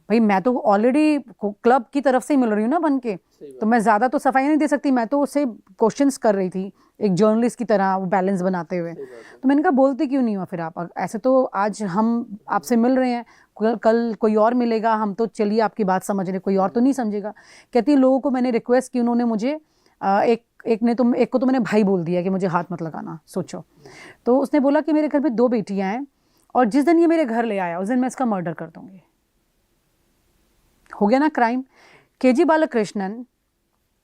भाई मैं तो ऑलरेडी क्लब की तरफ से ही मिल रही हूँ ना बन के, तो मैं ज़्यादा तो सफाई नहीं दे सकती, मैं तो उससे क्वेश्चंस कर रही थी एक जर्नलिस्ट की तरह, वो बैलेंस बनाते हुए। तो मैंने कहा बोलते क्यों नहीं हो फिर आप, ऐसे तो आज हम आपसे मिल रहे हैं, कल कोई और मिलेगा, हम तो चलिए आपकी बात समझ रहे, कोई और तो नहीं समझेगा। कहती है लोगों को मैंने रिक्वेस्ट की, उन्होंने मुझे एक को तो मैंने भाई बोल दिया कि मुझे हाथ मत लगाना, सोचो। तो उसने बोला कि मेरे घर में 2 बेटियां हैं और जिस दिन ये मेरे घर ले आया उस दिन मैं इसका मर्डर कर दूंगी। हो गया ना क्राइम। केजी बालाकृष्णन,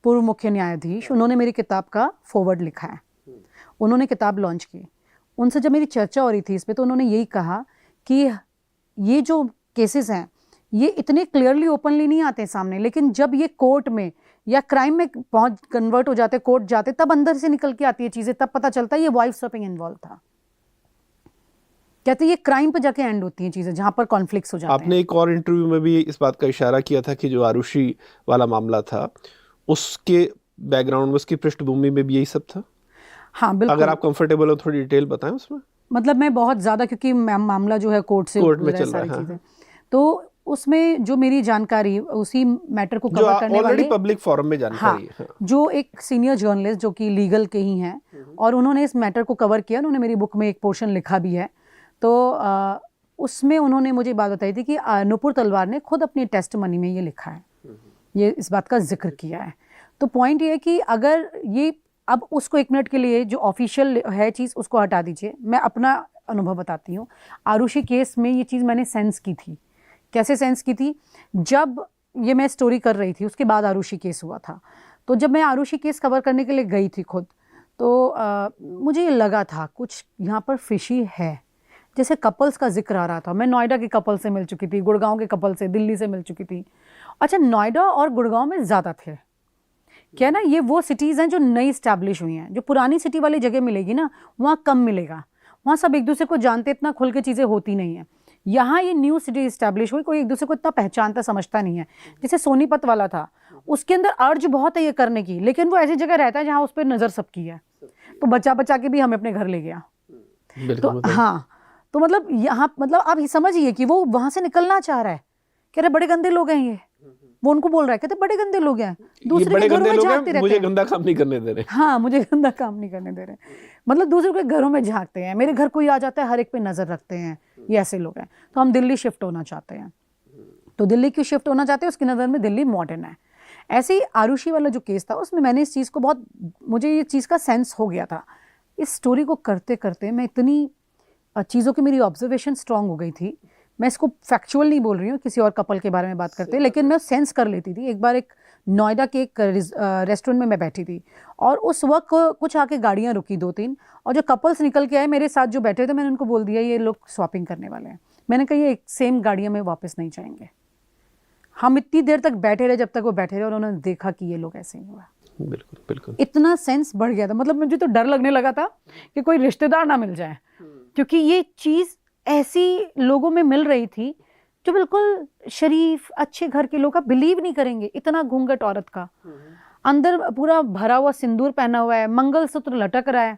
पूर्व मुख्य न्यायाधीश, उन्होंने मेरी किताब का फॉरवर्ड लिखा है, उन्होंने किताब लॉन्च की। उनसे जब मेरी चर्चा हो रही थी इस पर, तो उन्होंने यही कहा कि ये जो केसेस हैं ये इतने क्लियरली ओपनली नहीं आते सामने, लेकिन जब ये कोर्ट में या क्राइम में पहुंच कन्वर्ट हो जाते, कोर्ट जाते, तब अंदर से निकल के आती है चीज़ें, तब पता चलता है ये वाइफ स्वैपिंग इन्वॉल्व था। कहते ये क्राइम पे जाके एंड होती हैं चीज़ें, जहाँ पर कॉन्फ्लिक्ट्स हो जाते हैं। आपने एक और इंटरव्यू में भी इस बात का इशारा किया था कि जो आरुषि वाला मामला था उसके बैकग्राउंड में, उसकी पृष्ठभूमि में भी यही सब था। हाँ बिल्कुल। अगर आप कंफर्टेबल हो थोड़ी डिटेल बताएं उसमें। मतलब मैं बहुत ज़्यादा, क्योंकि मामला जो है कोर्ट में चल रहा है, तो उसमें जो मेरी जानकारी उसी मैटर को कवर करने वाले पब्लिक फोरम में जानकारी है, जो एक सीनियर जर्नलिस्ट जो कि लीगल के ही हैं और उन्होंने इस मैटर को कवर किया, उन्होंने मेरी बुक में एक पोर्शन लिखा भी है। तो उसमें उन्होंने मुझे बात बताई थी कि नुपुर तलवार ने खुद अपनी टेस्टमनी में ये लिखा है, ये इस बात का जिक्र किया है। तो पॉइंट ये है कि अगर ये, अब उसको 1 मिनट के लिए जो ऑफिशियल है चीज़ उसको हटा दीजिए, मैं अपना अनुभव बताती हूँ। आरुषि केस में ये चीज़ मैंने सेंस की थी। कैसे सेंस की थी? जब ये मैं स्टोरी कर रही थी, उसके बाद आरुषि केस हुआ था। तो जब मैं आरुषि केस कवर करने के लिए गई थी खुद, तो मुझे ये लगा था कुछ यहाँ पर फिशी है। जैसे कपल्स का जिक्र आ रहा था, मैं नोएडा के कपल से मिल चुकी थी, गुड़गांव के कपल से, दिल्ली से मिल चुकी थी। अच्छा, नोएडा और गुड़गांव में ज़्यादा थे क्या ना, ये वो सिटीज़ हैं जो नई इस्टेब्लिश हुई हैं। जो पुरानी सिटी वाली जगह मिलेगी ना, वहाँ कम मिलेगा, वहाँ सब एक दूसरे को जानते, इतना खुल के चीज़ें होती नहीं हैं। यहाँ ये न्यू सिटी इस्टेब्लिश हुई, कोई एक दूसरे को इतना पहचानता समझता नहीं है। जैसे सोनीपत वाला था, उसके अंदर अर्ज बहुत है ये करने की, लेकिन वो ऐसी जगह रहता है जहाँ उस पर नज़र सबकी है, तो बचा बचा के भी हमें अपने घर ले गया। तो हाँ, तो मतलब यहाँ मतलब आप ये समझिए कि वो वहां से निकलना चाह रहा है, कह रहे बड़े गंदे लोग हैं ये, वो उनको बोल रहा है, कहते बड़े गंदे लोग हैं, दूसरे के घरों में झांकते रहते हैं, मुझे गंदा काम नहीं करने दे रहे। हाँ, मुझे गंदा काम नहीं करने दे रहे, मतलब दूसरों के घरों में झांकते हैं, मेरे घर कोई आ जाता है हर एक पे नजर रखते हैं, ये ऐसे लोग हैं। तो हम दिल्ली शिफ्ट होना चाहते हैं। तो दिल्ली क्यों शिफ्ट होना चाहते हैं, उसकी नज़र में दिल्ली मॉडर्न है। ऐसे ही आरुषि वाला जो केस था उसमें मैंने इस चीज़ को बहुत, मुझे ये चीज़ का सेंस हो गया था। इस स्टोरी को करते करते मैं इतनी चीज़ों की मेरी ऑब्जर्वेशन स्ट्रांग हो गई थी। मैं इसको फैक्चुअल नहीं बोल रही हूँ, किसी और कपल के बारे में बात करते, लेकिन मैं सेंस कर लेती थी। एक बार एक नोएडा के एक रेस्टोरेंट में मैं बैठी थी और उस वक्त कुछ आके गाड़ियाँ रुकी 2-3, और जो कपल्स निकल के आए मेरे साथ जो बैठे थे, मैंने उनको बोल दिया ये लोग शॉपिंग करने वाले हैं। मैंने कहा ये एक सेम गाड़ियों में वापस नहीं जाएंगे। हम इतनी देर तक बैठे रहे जब तक वो बैठे रहे, और उन्होंने देखा कि ये लोग ऐसे ही हुआ। बिल्कुल बिल्कुल, इतना सेंस बढ़ गया था, मतलब मुझे तो डर लगने लगा था कि कोई रिश्तेदार ना मिल जाए, क्योंकि ये चीज़ ऐसी लोगों में मिल रही थी जो बिल्कुल शरीफ अच्छे घर के लोग, आप बिलीव नहीं करेंगे, इतना घूंघट औरत का, अंदर पूरा भरा हुआ सिंदूर पहना हुआ है, मंगलसूत्र लटक रहा है,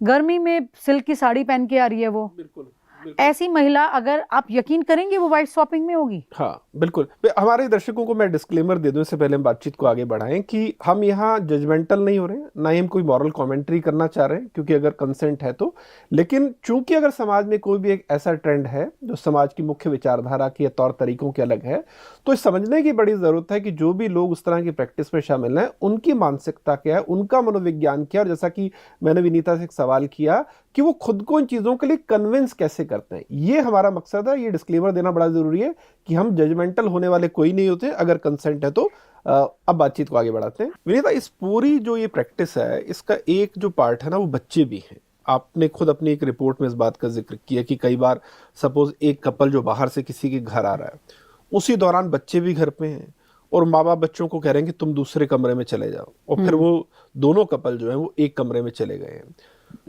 गर्मी में सिल्क की साड़ी पहन के आ रही है वो। बिल्कुल। ऐसी महिला अगर आप यकीन करेंगे वो वाइट शॉपिंग में होगी। हाँ बिल्कुल। हमारे दर्शकों को मैं डिस्क्लेमर दे दूं इससे पहले हम बातचीत को आगे बढ़ाएं कि हम यहाँ जजमेंटल नहीं हो रहे हैं, ना ही हम कोई मॉरल कमेंट्री करना चाह रहे हैं, क्योंकि अगर कंसेंट है तो। लेकिन चूंकि अगर समाज में कोई भी एक ऐसा ट्रेंड है जो समाज की मुख्य विचारधारा के तौर तरीकों के अलग है, तो इस समझने की बड़ी जरूरत है कि जो भी लोग उस तरह की प्रैक्टिस में शामिल हैं उनकी मानसिकता क्या है, उनका मनोविज्ञान क्या है। और जैसा कि मैंने विनीता से एक सवाल किया कि वो खुद को इन चीजों के लिए कन्विंस कैसे करते हैं, ये हमारा मकसद है। ये डिस्क्लेमर देना बड़ा जरूरी है कि हम जजमेंटल होने वाले कोई नहीं होते, अगर कंसेंट है तो। अब बातचीत को आगे बढ़ाते हैं। विनीता, इस पूरी जो ये प्रैक्टिस है इसका एक जो पार्ट है ना, वो बच्चे भी हैं। आपने खुद अपनी एक रिपोर्ट में इस बात का जिक्र किया कि कई बार सपोज एक कपल जो बाहर से किसी के घर आ रहा है, उसी दौरान बच्चे भी घर पे हैं और माँ बाप बच्चों को कह रहे हैं कि तुम दूसरे कमरे में चले जाओ, और फिर वो दोनों कपल जो है वो एक कमरे में चले गए हैं।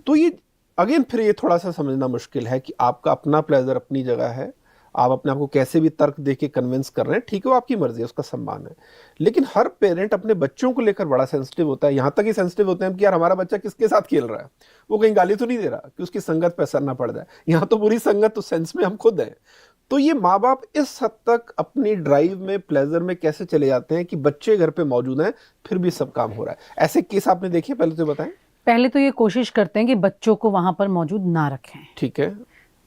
तो ये अगेन फिर ये थोड़ा सा समझना मुश्किल है कि आपका अपना प्लेजर अपनी जगह है, आप अपने आप को कैसे भी तर्क देके कन्विंस कर रहे हैं, ठीक है, वो आपकी मर्जी है, उसका सम्मान है। लेकिन हर पेरेंट अपने बच्चों को लेकर बड़ा सेंसिटिव होता है, यहाँ तक ही सेंसिटिव होते हैं कि यार हमारा बच्चा किसके साथ खेल रहा है, वो कहीं गाली तो नहीं दे रहा कि उसकी संगत पे असर ना पड़ जाए। यहाँ तो पूरी संगत तो सेंस में हम खुद हैं। तो ये माँ बाप इस हद तक अपनी ड्राइव में, प्लेजर में कैसे चले जाते हैं कि बच्चे घर पे मौजूद हैं फिर भी सब काम हो रहा है। ऐसे केस आपने देखे, पहले तो बताएं। पहले तो ये कोशिश करते हैं कि बच्चों को वहां पर मौजूद ना रखें। ठीक है,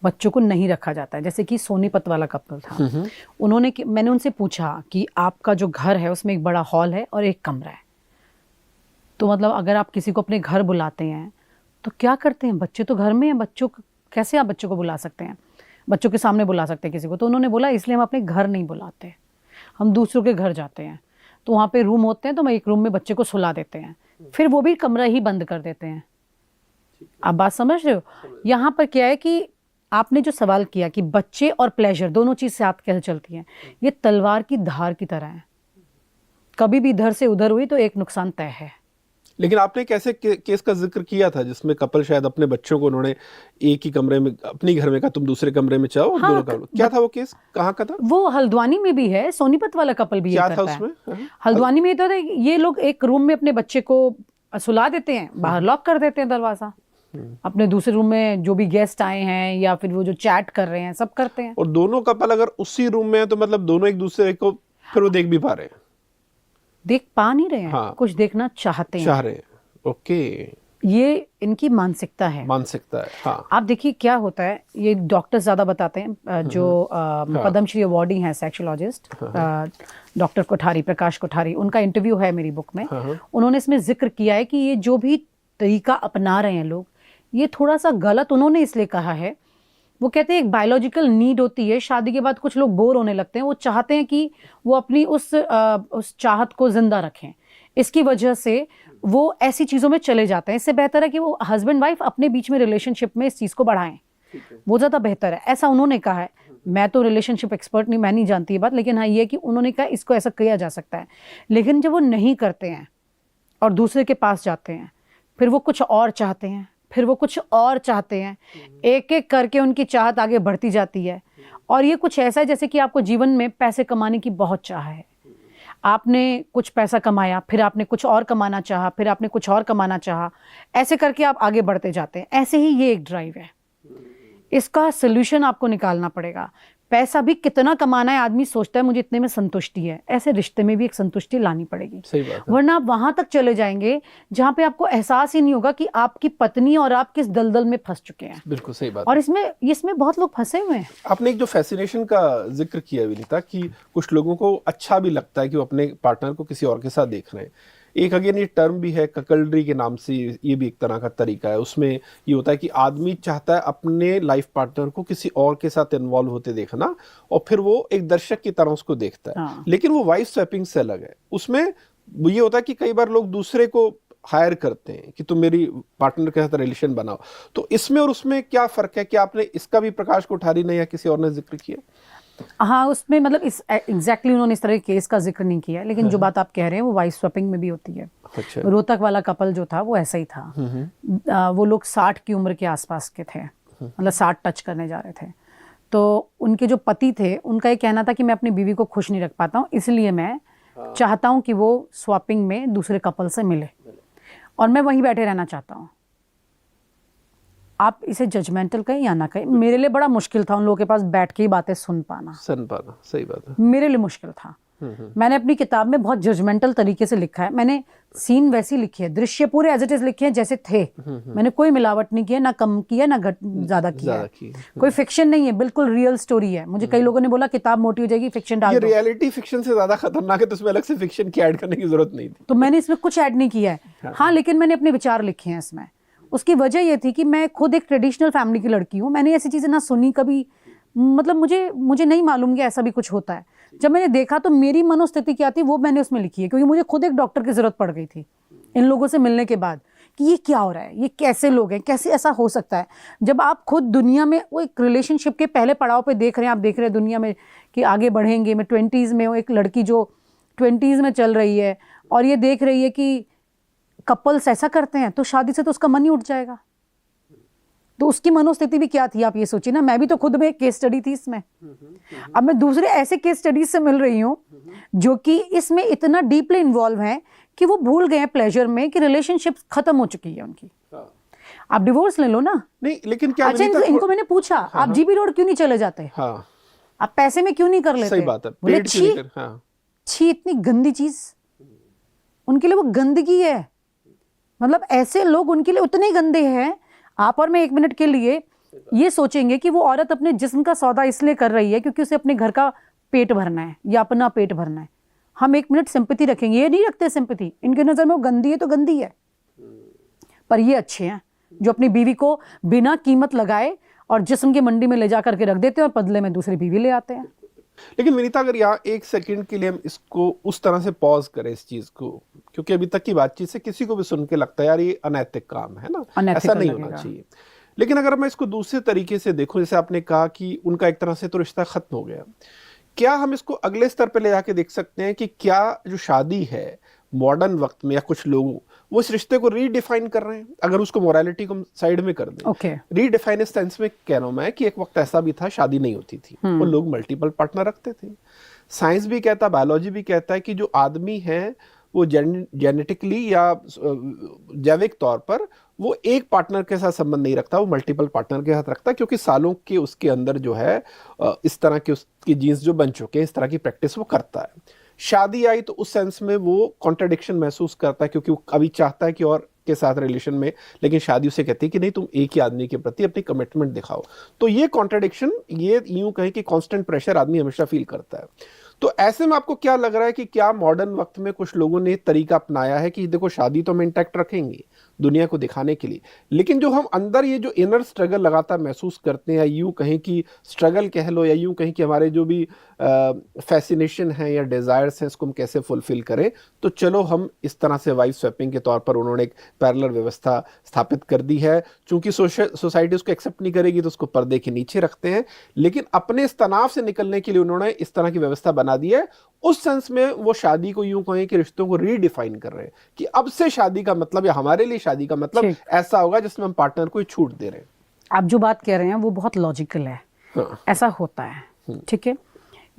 बच्चों को नहीं रखा जाता है। जैसे कि सोनीपत वाला कपल था, मैंने उनसे पूछा कि आपका जो घर है उसमें एक बड़ा हॉल है और एक कमरा है, तो मतलब अगर आप किसी को अपने घर बुलाते हैं तो क्या करते हैं, बच्चे तो घर में हैं, बच्चों कैसे आप बच्चों को बुला सकते हैं, बच्चों के सामने बुला सकते हैं किसी को। तो उन्होंने बोला इसलिए हम अपने घर नहीं बुलाते, हम दूसरों के घर जाते हैं, तो वहाँ पे रूम होते हैं, तो मैं एक रूम में बच्चे को सुला देते हैं, फिर वो भी कमरा ही बंद कर देते हैं। आप बात समझ रहे हो? यहाँ पर क्या है कि आपने जो सवाल किया कि बच्चे और प्लेजर दोनों चीज से आप कैसे चलती हैं, ये तलवार की धार की तरह है, कभी भी इधर से उधर हुई तो एक नुकसान तय है। लेकिन आपने कैसे केस का जिक्र किया था जिसमें कपल शायद अपने बच्चों को उन्होंने एक ही कमरे में, अपनी घर में कहा तुम दूसरे कमरे में जाओ, हाँ, दोनों कमरे, क्या था वो केस, कहाँ का था? वो हल्द्वानी में भी है, सोनीपत वाला कपल भी क्या था उसमें? हल्द्वानी में तो ये लोग एक रूम में अपने बच्चे को सुला देते हैं, बाहर लॉक कर देते हैं दरवाजा, अपने दूसरे रूम में जो भी गेस्ट आए हैं या फिर वो जो चैट कर रहे हैं सब करते हैं। और दोनों कपल अगर उसी रूम में है तो मतलब दोनों एक दूसरे को फिर वो देख भी पा रहे हैं? देख पा नहीं रहे हैं, हाँ, कुछ देखना चाह रहे हैं। ओके, ये इनकी मानसिकता है। हाँ। आप देखिए क्या होता है, ये डॉक्टर ज्यादा बताते हैं, जो पद्मश्री अवार्डी हैं सेक्सोलॉजिस्ट डॉक्टर कोठारी, प्रकाश कोठारी, उनका इंटरव्यू है मेरी बुक में। उन्होंने इसमें जिक्र किया है कि ये जो भी तरीका अपना रहे हैं लोग, ये थोड़ा सा गलत उन्होंने इसलिए कहा है। वो कहते हैं एक बायोलॉजिकल नीड होती है, शादी के बाद कुछ लोग बोर होने लगते हैं, वो चाहते हैं कि वो अपनी उस चाहत को जिंदा रखें, इसकी वजह से वो ऐसी चीज़ों में चले जाते हैं। इससे बेहतर है कि वो हस्बैंड वाइफ अपने बीच में रिलेशनशिप में इस चीज़ को बढ़ाएं, वो ज़्यादा बेहतर है, ऐसा उन्होंने कहा है। मैं तो रिलेशनशिप एक्सपर्ट नहीं, मैं नहीं जानती ये बात, लेकिन हाँ ये कि उन्होंने कहा इसको ऐसा किया जा सकता है। लेकिन जब वो नहीं करते हैं और दूसरे के पास जाते हैं, फिर वो कुछ और चाहते हैं, फिर वो कुछ और चाहते हैं, एक एक करके उनकी चाहत आगे बढ़ती जाती है। और ये कुछ ऐसा है जैसे कि आपको जीवन में पैसे कमाने की बहुत चाह है, आपने कुछ पैसा कमाया, फिर आपने कुछ और कमाना चाहा, फिर आपने कुछ और कमाना चाहा, ऐसे करके आप आगे बढ़ते जाते हैं। ऐसे ही ये एक ड्राइव है, इसका सोल्यूशन आपको निकालना पड़ेगा। पैसा भी कितना कमाना है, आदमी सोचता है मुझे इतने में संतुष्टि है, ऐसे रिश्ते में भी एक संतुष्टि लानी पड़ेगी। सही बात है। वरना आप वहां तक चले जाएंगे जहां पे आपको एहसास ही नहीं होगा कि आपकी पत्नी और आप किस दलदल में फंस चुके हैं। बिल्कुल सही बात। और इसमें बहुत लोग फंसे हुए हैं। आपने एक जो फैसिनेशन का जिक्र किया विनीता, कि कुछ लोगों को अच्छा भी लगता है कि वो अपने पार्टनर को किसी और के साथ देख रहे हैं। एक अगेन ये टर्म भी है ककल्ड्री के नाम से, ये भी एक तरह का तरीका है। उसमें ये होता है कि आदमी चाहता है अपने लाइफ पार्टनर को किसी और के साथ इन्वॉल्व होते देखना, और फिर वो एक दर्शक की तरह उसको देखता है। हाँ। लेकिन वो वाइफ स्वैपिंग से अलग है। उसमें ये होता है कि कई बार लोग दूसरे को हायर करते हैं कि तुम मेरी पार्टनर के साथ रिलेशन बनाओ। तो इसमें और उसमें क्या फर्क है? क्या आपने इसका भी प्रकाश कोठारी ने या किसी और ने जिक्र किया? हाँ, उसमें मतलब इस एग्जैक्टली उन्होंने इस तरह के केस का जिक्र नहीं किया, लेकिन जो बात आप कह रहे हैं वो वाइफ स्वैपिंग में भी होती है। अच्छा। रोहतक वाला कपल जो था वो ऐसा ही था। वो लोग 60 की उम्र के आसपास के थे, मतलब 60 टच करने जा रहे थे। तो उनके जो पति थे उनका ये कहना था कि मैं अपनी बीवी को खुश नहीं रख पाता हूँ, इसलिए मैं चाहता हूँ कि वो स्वैपिंग में दूसरे कपल से मिले और मैं वहीं बैठे रहना चाहता हूँ। आप इसे जजमेंटल कहें या ना कहें, मेरे लिए बड़ा मुश्किल था उन लोगों के पास बैठ के ही बातें सुन पाना। सही बात है। मेरे लिए मुश्किल था। मैंने अपनी किताब में बहुत जजमेंटल तरीके से लिखा है। मैंने सीन वैसी लिखी है, दृश्य पूरे एज इट इज लिखे हैं जैसे थे। मैंने कोई मिलावट नहीं किया, ना कम किया ना ज्यादा किया। कोई फिक्शन नहीं है, बिल्कुल रियल स्टोरी है। मुझे कई लोगों ने बोला किताब मोटी हो जाएगी, फिक्शन डाल दो। ये रियलिटी फिक्शन से ज्यादा खतरनाक है, तो उसमें अलग से फिक्शन की ऐड करने की जरूरत नहीं थी। तो मैंने इसमें कुछ ऐड नहीं किया है। हाँ, लेकिन मैंने अपने विचार लिखे हैं इसमें। उसकी वजह ये थी कि मैं खुद एक ट्रेडिशनल फैमिली की लड़की हूँ। मैंने ऐसी चीजें ना सुनी कभी, मतलब मुझे नहीं मालूम कि ऐसा भी कुछ होता है। जब मैंने देखा तो मेरी मनोस्थिति क्या थी वो मैंने उसमें लिखी है, क्योंकि मुझे खुद एक डॉक्टर की जरूरत पड़ गई थी इन लोगों से मिलने के बाद कि ये क्या हो रहा है, ये कैसे लोग हैं, कैसे ऐसा हो सकता है। जब आप खुद दुनिया में वो एक रिलेशनशिप के पहले पड़ाव पे देख रहे हैं, आप देख रहे हैं दुनिया में कि आगे बढ़ेंगे। मैं 20s में हूँ, एक लड़की जो 20s में चल रही है और ये देख रही है कि कपल्स ऐसा करते हैं, तो शादी से तो उसका मन ही उठ जाएगा। तो उसकी मनोस्थिति भी क्या थी आप ये सोचिए ना। मैं भी तो खुद में एक केस स्टडी थी इसमें। अब मैं दूसरे ऐसे केस स्टडीज से मिल रही हूँ जो कि इसमें इतना डीपली इन्वॉल्व हैं कि वो भूल गए हैं प्लेजर में कि रिलेशनशिप खत्म हो चुकी है उनकी। आप डिवोर्स ले लो ना। नहीं, लेकिन क्या अच्छा, इनको मैंने पूछा आप जीबी रोड क्यों नहीं चले जाते? हाँ। आप पैसे में क्यों नहीं कर लेते? सही बात है। बोले छी इतनी गंदी चीज, उनके लिए वो गंदगी है। मतलब ऐसे लोग उनके लिए उतने गंदे हैं। आप और मैं एक मिनट के लिए ये सोचेंगे कि वो औरत अपने जिस्म का सौदा इसलिए कर रही है क्योंकि उसे अपने घर का पेट भरना है या अपना पेट भरना है। हम एक मिनट सिंपैथी रखेंगे, ये नहीं रखते सिंपैथी। इनके नजर में वो गंदी है तो गंदी है, पर ये अच्छे हैं जो अपनी बीवी को बिना कीमत लगाए और जिस्म की मंडी में ले जा करके रख देते हैं और बदले में दूसरी बीवी ले आते हैं। लेकिन विनीता, अगर यहाँ एक सेकंड के लिए हम इसको उस तरह से पॉज करें इस चीज को, क्योंकि अभी तक की बातचीत से किसी को भी सुन के लगता है यार ये अनैतिक काम है ना, ऐसा नहीं होना चाहिए। लेकिन अगर मैं इसको दूसरे तरीके से देखूं, जैसे आपने कहा कि उनका एक तरह से तो रिश्ता खत्म हो गया, क्या हम इसको अगले स्तर पे ले जाके देख सकते हैं कि क्या जो शादी है मॉडर्न वक्त में या कुछ लोग वो इस रिश्ते को रीडिफाइन कर रहे हैं? अगर उसको मोरालिटी को साइड में कर दें, रीडिफाइन इस सेंस में कह रहा हूं मैं कि एक वक्त ऐसा भी था शादी नहीं होती थी, वो लोग मल्टीपल पार्टनर रखते थे। साइंस भी कहता है, बायोलॉजी भी कहता है कि जो आदमी है वो जेनेटिकली या जैविक तौर पर वो एक पार्टनर के साथ संबंध नहीं रखता, वो मल्टीपल पार्टनर के साथ रखता है, क्योंकि सालों के उसके अंदर जो है इस तरह के उसकी जीन्स जो बन चुके हैं, इस तरह की प्रैक्टिस वो करता है। शादी आई तो उस सेंस में वो कॉन्ट्रडिक्शन महसूस करता है, क्योंकि वो अभी चाहता है कि और के साथ रिलेशन में, लेकिन शादी उसे कहती है कि नहीं, तुम एक ही आदमी के प्रति अपनी कमिटमेंट दिखाओ। तो ये कॉन्ट्रडिक्शन, ये यूं कहें कि कांस्टेंट प्रेशर आदमी हमेशा फील करता है। तो ऐसे में आपको क्या लग रहा है कि क्या मॉडर्न वक्त में कुछ लोगों ने तरीका अपनाया है कि देखो शादी तो हम इंटैक्ट रखेंगे दुनिया को दिखाने के लिए, लेकिन जो हम अंदर ये जो इनर स्ट्रगल लगातार महसूस करते हैं, या यूं कहें कि स्ट्रगल कह लो, या यूं कहें कि हमारे जो भी फैसिनेशन है या डिजायर्स हैं, इसको हम कैसे फुलफिल करें, तो चलो हम इस तरह से वाइफ स्वैपिंग के तौर पर उन्होंने एक पैरेलल व्यवस्था स्थापित कर दी है। चूंकि सोसाइटी उसको एक्सेप्ट नहीं करेगी तो उसको पर्दे के नीचे रखते हैं, लेकिन अपने इस तनाव से निकलने के लिए उन्होंने इस तरह की व्यवस्था बना दी है। उस सेंस में वो शादी को यूं कहें कि रिश्तों को रीडिफाइन कर रहे हैं कि अब से शादी का मतलब, या हमारे लिए शादी का मतलब ऐसा होगा जिसमें हम पार्टनर को छूट दे रहे हैं। आप जो बात कह रहे हैं वो बहुत लॉजिकल है। हाँ। ऐसा होता है, ठीक है।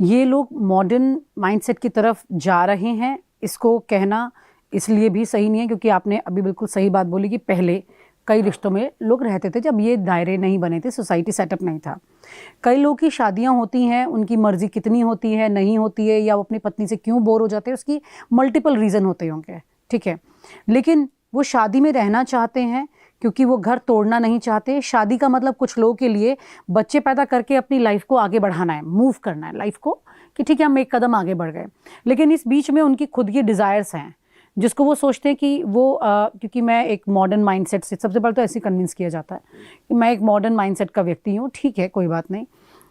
ये लोग मॉडर्न माइंडसेट की तरफ जा रहे हैं, इसको कहना इसलिए भी सही नहीं है क्योंकि आपने अभी बिल्कुल सही बात बोली कि पहले कई रिश्तों में लोग रहते थे जब ये दायरे नहीं बने थे, सोसाइटी सेटअप नहीं था। कई लोग की शादियां होती हैं, उनकी मर्जी कितनी होती है नहीं होती है, या वो अपनी पत्नी से क्यों बोर हो जाते हैं, उसकी मल्टीपल रीज़न होते होंगे, ठीक है। लेकिन वो शादी में रहना चाहते हैं क्योंकि वो घर तोड़ना नहीं चाहते। शादी का मतलब कुछ लोगों के लिए बच्चे पैदा करके अपनी लाइफ को आगे बढ़ाना है, मूव करना है लाइफ को, कि ठीक है हम एक कदम आगे बढ़ गए। लेकिन इस बीच में उनकी खुद की डिज़ायर्स हैं जिसको वो सोचते हैं कि वो क्योंकि मैं एक मॉडर्न माइंडसेट से, सबसे पहले तो ऐसे कन्विंस किया जाता है कि मैं एक मॉडर्न माइंडसेट का व्यक्ति हूँ, ठीक है कोई बात नहीं,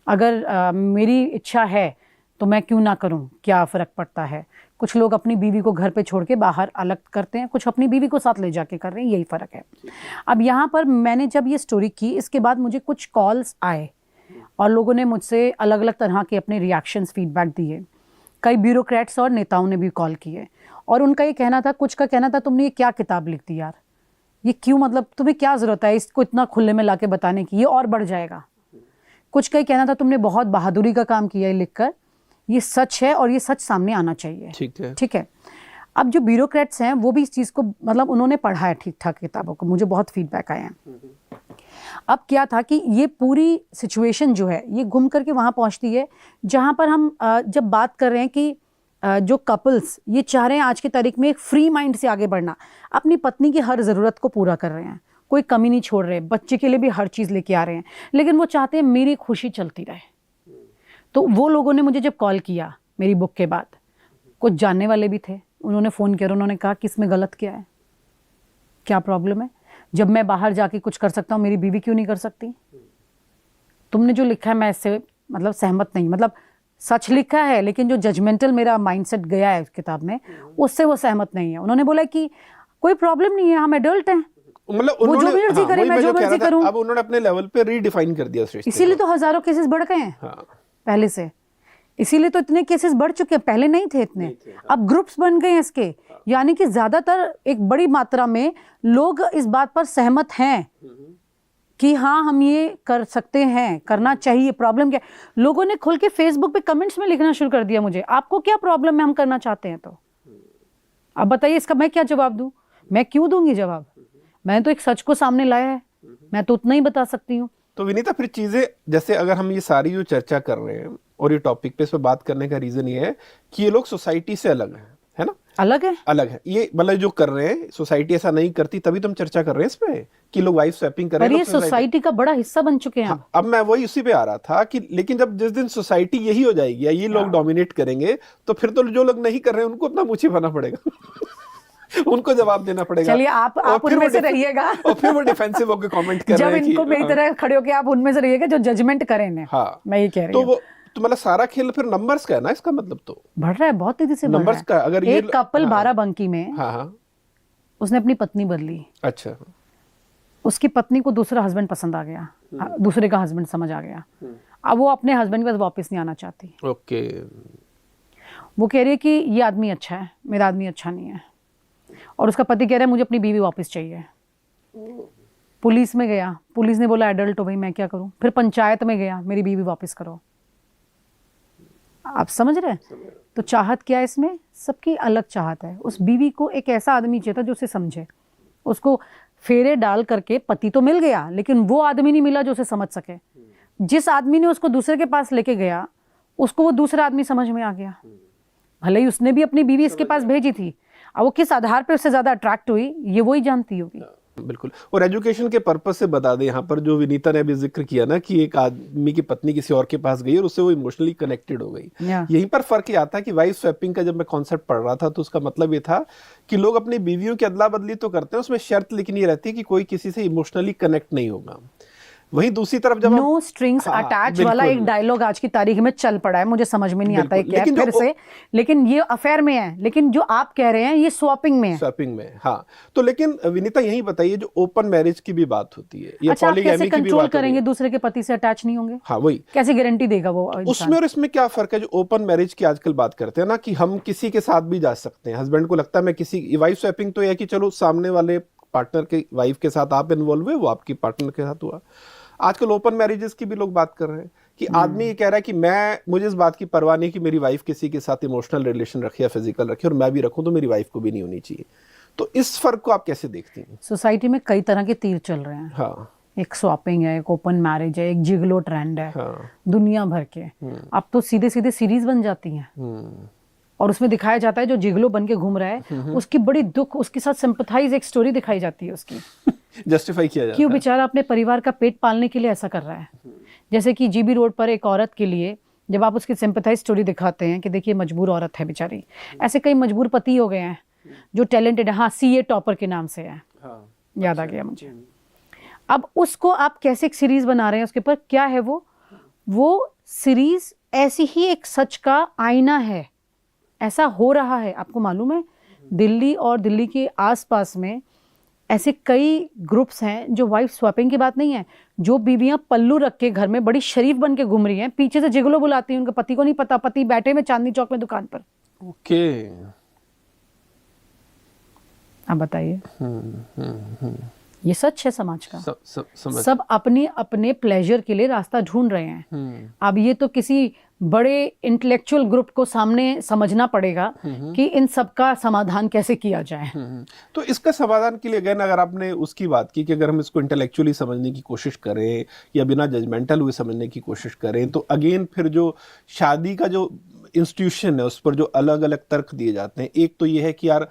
अगर मेरी इच्छा है तो मैं क्यों ना करूं, क्या फ़र्क पड़ता है। कुछ लोग अपनी बीवी को घर पे छोड़ के बाहर अलग करते हैं, कुछ अपनी बीवी को साथ ले जाके कर रहे हैं, यही फ़र्क है। अब यहाँ पर मैंने जब ये स्टोरी की, इसके बाद मुझे कुछ कॉल्स आए और लोगों ने मुझसे अलग अलग तरह के अपने रिएक्शंस, फीडबैक दिए। कई ब्यूरोक्रेट्स और नेताओं ने भी कॉल किए और उनका ये कहना था, कुछ का कहना था तुमने ये क्या किताब लिख दी यार, ये क्यों, मतलब तुम्हें क्या ज़रूरत है इसको इतना खुले में लाके बताने की, ये और बढ़ जाएगा। कुछ का कहना था तुमने बहुत बहादुरी का काम किया है लिखकर, ये सच है और ये सच सामने आना चाहिए, ठीक है। अब जो ब्यूरोक्रेट्स हैं वो भी इस चीज़ को, मतलब उन्होंने पढ़ा है ठीक ठाक किताबों को, मुझे बहुत फीडबैक आए हैं। अब क्या था कि ये पूरी सिचुएशन जो है ये घूम करके वहाँ पहुँचती है जहाँ पर हम जब बात कर रहे हैं कि जो कपल्स ये चाह रहे हैं आज की तारीख में एक फ्री माइंड से आगे बढ़ना, अपनी पत्नी की हर ज़रूरत को पूरा कर रहे हैं, कोई कमी नहीं छोड़ रहे, बच्चे के लिए भी हर चीज़ लेके आ रहे हैं, लेकिन वो चाहते हैं मेरी खुशी चलती रहे। तो वो लोगों ने मुझे जब कॉल किया मेरी बुक के बाद, कुछ जानने वाले भी थे, उन्होंने फ़ोन किया और उन्होंने कहा कि इसमें गलत क्या है, क्या प्रॉब्लम है, जब मैं बाहर जाके कुछ कर सकता हूँ मेरी बीवी क्यों नहीं कर सकती। तुमने जो लिखा है मैं इससे मतलब सहमत नहीं, मतलब सच लिखा है लेकिन जो जजमेंटल मेरा माइंडसेट गया है किताब में उससे वो सहमत नहीं है। उन्होंने बोला कि कोई प्रॉब्लम नहीं है, हम एडल्ट हैं, मतलब वो जो मर्जी करे मैं जो मर्जी करूं। अब उन्होंने अपने लेवल पे रीडिफाइन कर दिया, इसीलिए तो हजारों केसेस बढ़ गए हैं पहले से, इसीलिए तो इतने केसेस बढ़ चुके हैं, पहले नहीं थे इतने, अब ग्रुप्स बन गए हैं इसके, यानी कि ज्यादातर एक बड़ी मात्रा में लोग इस बात पर सहमत हैं कि हाँ हम ये कर सकते हैं, करना चाहिए। प्रॉब्लम क्या, लोगों ने खुल के फेसबुक पे कमेंट्स में लिखना शुरू कर दिया मुझे, आपको क्या प्रॉब्लम है, हम करना चाहते हैं तो अब बताइए इसका मैं क्या जवाब दूं, मैं क्यों दूंगी जवाब, मैंने तो एक सच को सामने लाया है, मैं तो उतना ही बता सकती हूँ। तो विनीता फिर चीजें जैसे अगर हम ये सारी जो चर्चा कर रहे हैं और ये टॉपिक पे इस पर बात करने का रीजन ये है कि ये लोग सोसाइटी से अलग है ना, अलग है ये, मतलब जो कर रहे हैं सोसाइटी ऐसा नहीं करती, तभी तो हम चर्चा कर रहे हैं इसमें कि लोग वाइफ स्वैपिंग कर रहे हैं, ये सोसाइटी का बड़ा हिस्सा बन चुके हैं। अब मैं वही उसी पे आ रहा था कि लेकिन जब जिस दिन सोसाइटी यही हो जाएगी या ये लोग डोमिनेट करेंगे तो फिर तो जो लोग नहीं कर रहे हैं उनको अपना मुंह छिपाना पड़ेगा उनको जवाब देना पड़ेगा। चलिए आप उनमें से रहिएगा और फिर वो डिफेंसिव होकर कमेंट कर रहे हैं, जब इनको मेरी तरह खड़े होकर आप उनमें से रहिएगा जो जजमेंट करें। हाँ, मैं ये कह रही हूँ तो मतलब सारा खेल फिर नंबर्स का है ना, इसका मतलब तो बढ़ रहा है, बहुत तेजी से बढ़ रहा है। का अगर एक कपल बाराबंकी में उसने अपनी पत्नी बदली, अच्छा, उसकी पत्नी को दूसरा हस्बैंड पसंद आ गया, दूसरे का हस्बैंड समझ आ गया, अब वो अपने हस्बैंड के पास वापस नहीं आना चाहती। ओके, वो कह रही है कि ये आदमी अच्छा है, मेरा आदमी अच्छा नहीं है, और उसका पति कह रहा है मुझे अपनी बीवी वापस चाहिए। पुलिस में गया, पुलिस ने बोला एडल्ट हो भाई मैं क्या करूं, फिर पंचायत में गया मेरी बीवी वापस करो। आप समझ रहे हैं? तो चाहत क्या है इसमें, सबकी अलग चाहत है। उस बीवी को एक ऐसा आदमी चाहिए था जो उसे समझे, उसको फेरे डाल करके पति तो मिल गया लेकिन वो आदमी नहीं मिला जो उसे समझ सके। जिस आदमी ने उसको दूसरे के पास लेके गया उसको वो दूसरा आदमी समझ में आ गया, भले ही उसने भी अपनी बीवी इसके पास भेजी थी, अब वो किस आधार पे उससे ज्यादा अट्रैक्ट हुई ये वही जानती होगी। बिल्कुल, और एजुकेशन के पर्पस से बता दें यहाँ पर जो विनीता ने अभी जिक्र किया ना कि एक आदमी की पत्नी किसी और के पास गई और उससे वो इमोशनली कनेक्टेड हो गई, यहीं पर फर्क ये आता है कि वाइफ स्वैपिंग का जब मैं कॉन्सेप्ट पढ़ रहा था तो उसका मतलब ये था कि लोग अपनी बीवियों की अदला बदली तो करते हैं, उसमें शर्त लिखनी रहती है कि कोई किसी से इमोशनली कनेक्ट नहीं होगा। वहीं दूसरी तरफ जब नो स्ट्रिंग्स अटैच वाला एक डायलॉग आज की तारीख में चल पड़ा है, मुझे समझ में नहीं आता है क्या फिर से, लेकिन ये अफेयर में है, लेकिन जो आप कह रहे हैं ये स्वैपिंग में है। स्वैपिंग में, हाँ। तो लेकिन विनीता यही बताइए जो ओपन मैरिज की भी बात होती है या अच्छा, पॉलीगैमी की भी बात करेंगे दूसरे के पति से अटैच नहीं होंगे, हाँ वही कैसे गारंटी देगा वो उसमें और इसमें क्या फर्क है। जो ओपन मैरिज की आजकल बात करते हैं ना कि हम किसी के साथ भी जा सकते हैं, हस्बैंड को लगता है मैं किसी, वाइफ स्वैपिंग तो यह कि चलो सामने वाले पार्टनर के वाइफ के साथ आप इन्वॉल्व हुए, वो आपकी पार्टनर के साथ हुआ। आजकल ओपन मैरिजेस की भी लोग बात कर रहे हैं कि आदमी ये कह रहा है कि मुझे इस बात की परवाह नहीं कि मेरी वाइफ किसी के साथ इमोशनल रिलेशन रखे या फिजिकल रखे और मैं भी रखूं तो मेरी वाइफ को भी नहीं होनी चाहिए। तो इस फर्क को आप कैसे देखती हैं? सोसाइटी में कई तरह के तीर चल रहे हैं। हाँ, एक स्वैपिंग है, एक ओपन मैरिज है, एक जिगलो ट्रेंड है। हाँ, दुनिया भर के अब तो सीधे सीधे सीरीज बन जाती हैं और उसमें दिखाया जाता है जो जिगलो बन के घूम रहा है उसकी बड़ी दुख, उसके साथ सिंपैथाइज एक स्टोरी दिखाई जाती है उसकी। जस्टिफाई किया जाता है क्यों बेचारा अपने परिवार का पेट पालने के लिए ऐसा कर रहा है। जैसे कि जीबी रोड पर एक औरत के लिए जब आप उसकी सिंपैथाइज स्टोरी दिखाते हैं कि देखिए मजबूर औरत है बेचारी, ऐसे कई मजबूर पति हो गए हैं जो टैलेंटेड है। हाँ, सीए टॉपर के नाम से है, याद आ गया मुझे। अब उसको आप कैसे एक सीरीज बना रहे हैं, उसके ऊपर क्या है वो सीरीज ऐसी ही एक सच का आईना है। ऐसा हो रहा है, आपको मालूम है दिल्ली और दिल्ली के आसपास में ऐसे कई ग्रुप्स हैं जो वाइफ स्वैपिंग की बात नहीं है, जो बीवियां पल्लू रख के घर में बड़ी शरीफ बन के घूम रही हैं, पीछे से जिगलो बुलाती हैं, उनके पति को नहीं पता, पति बैठे में चांदनी चौक में दुकान पर। ओके, आप बताइए, ये सच है समाज का। सब अपने अपने प्लेजर के लिए रास्ता ढूंढ रहे हैं। अब ये तो किसी बड़े इंटेलेक्चुअल ग्रुप को सामने समझना पड़ेगा कि इन सब का समाधान कैसे किया जाए। तो इसका समाधान के लिए अगेन अगर आपने उसकी बात की कि अगर हम इसको इंटेलेक्चुअली समझने की कोशिश करें या बिना जजमेंटल हुए समझने की कोशिश करें, तो अगेन फिर जो शादी का जो इंस्टीट्यूशन है उस पर जो अलग अलग तर्क दिए जाते हैं। एक तो ये है कि यार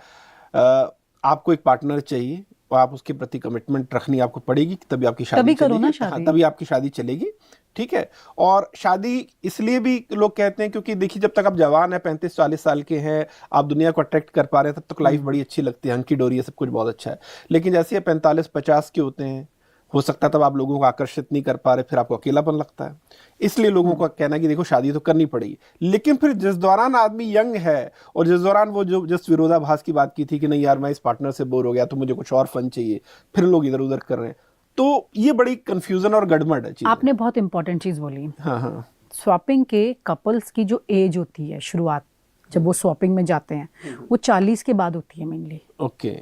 आपको एक पार्टनर चाहिए और आप उसके प्रति कमिटमेंट रखनी आपको पड़ेगी, तभी आपकी शादी चलेगी। हाँ, तभी आपकी शादी चलेगी, ठीक है। और शादी इसलिए भी लोग कहते हैं क्योंकि देखिए जब तक आप जवान है, 35-40 साल के हैं, आप दुनिया को अट्रैक्ट कर पा रहे हैं, तब तक लाइफ बड़ी अच्छी लगती है, हंकी डोरी है, सब कुछ बहुत अच्छा है। लेकिन जैसे ये 45-50 के होते हैं, हो सकता है तब आप लोगों को आकर्षित नहीं कर पा रहे, फिर आपको अकेलापन लगता है। इसलिए लोगों का कहना है कि देखो शादी तो करनी पड़ेगी। लेकिन फिर जिस दौरान आदमी यंग है और जिस दौरान वो जो जिस विरोधाभास की बात की थी कि नहीं यार मैं इस पार्टनर से बोर हो गया तो मुझे कुछ और फन चाहिए, फिर लोग इधर उधर कर रहे हैं, तो ये बड़ी कंफ्यूजन और गड़बड़ है। आपने बहुत इंपॉर्टेंट चीज बोली। हाँ, स्वैपिंग के कपल्स की जो एज होती है शुरुआत, जब वो स्वैपिंग में जाते हैं, वो 40 के बाद होती है मेनली। ओके,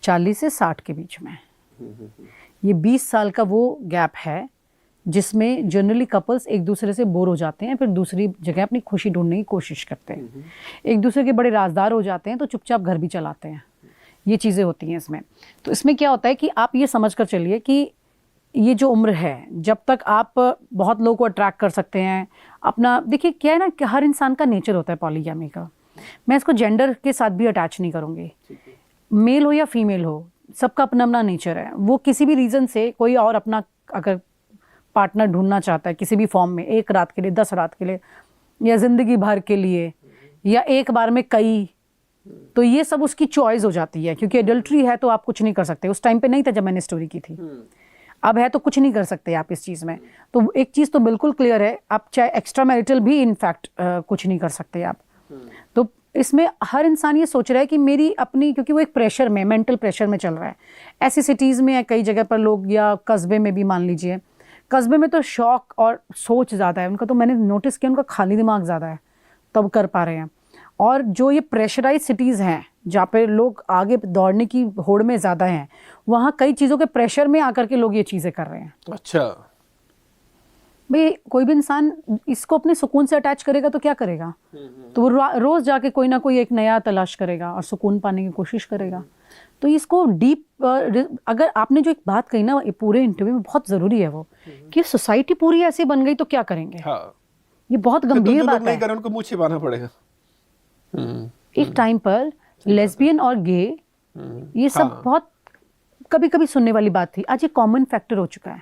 40 से 60 के बीच में। ये 20 साल का वो गैप है जिसमें जनरली कपल्स एक दूसरे से बोर हो जाते हैं, फिर दूसरी जगह अपनी खुशी ढूंढने की कोशिश करते हैं, एक दूसरे के बड़े राजदार हो जाते हैं, तो चुपचाप घर भी चलाते हैं। ये चीज़ें होती हैं इसमें। तो इसमें क्या होता है कि आप ये समझ कर चलिए कि ये जो उम्र है, जब तक आप बहुत लोगों को अट्रैक्ट कर सकते हैं अपना, देखिए क्या है ना कि हर इंसान का नेचर होता है पॉलीगैमी का। मैं इसको जेंडर के साथ भी अटैच नहीं करूँगी, मेल हो या फीमेल हो, सबका अपना अपना नेचर है। वो किसी भी रीज़न से कोई और अपना अगर पार्टनर ढूंढना चाहता है किसी भी फॉर्म में, 1 रात के लिए, 10 रात के लिए, या ज़िंदगी भर के लिए, या एक बार में कई, तो ये सब उसकी चॉइस हो जाती है। क्योंकि एडल्ट्री है तो आप कुछ नहीं कर सकते। उस टाइम पे नहीं था जब मैंने स्टोरी की थी, अब है तो कुछ नहीं कर सकते आप इस चीज़ में। तो एक चीज़ तो बिल्कुल क्लियर है, आप चाहे एक्स्ट्रा मैरिटल भी इनफैक्ट कुछ नहीं कर सकते आप। तो इसमें हर इंसान ये सोच रहा है कि मेरी अपनी, क्योंकि वो एक प्रेशर में, मेंटल प्रेशर में चल रहा है। ऐसी सिटीज़ में कई जगह पर लोग, या कस्बे में भी मान लीजिए, कस्बे में तो शौक और सोच ज़्यादा है उनका, तो मैंने नोटिस किया उनका खाली दिमाग ज़्यादा है, तब कर पा रहे हैं। और जो ये प्रेशराइज सिटीज़ हैं जहाँ पे लोग आगे दौड़ने की होड़ में ज़्यादा हैं, वहाँ कई चीज़ों के प्रेशर में आकर के लोग ये चीज़ें कर रहे हैं। अच्छा भाई, कोई भी इंसान इसको अपने सुकून से अटैच करेगा तो क्या करेगा, तो वो रोज़ जाके कोई ना कोई एक नया तलाश करेगा और सुकून पाने की कोशिश करेगा। तो इसको डीप, अगर आपने जो एक बात कही ना पूरे इंटरव्यू में, बहुत ज़रूरी है वो, कि सोसाइटी पूरी ऐसी बन गई तो क्या करेंगे। हाँ, ये बहुत गंभीर बात है। नहीं करें उनको मुँह छिपाना पड़ेगा। एक टाइम पर लेस्बियन और गे, ये सब बहुत कभी कभी सुनने वाली बात थी, आज ये कॉमन फैक्टर हो चुका है।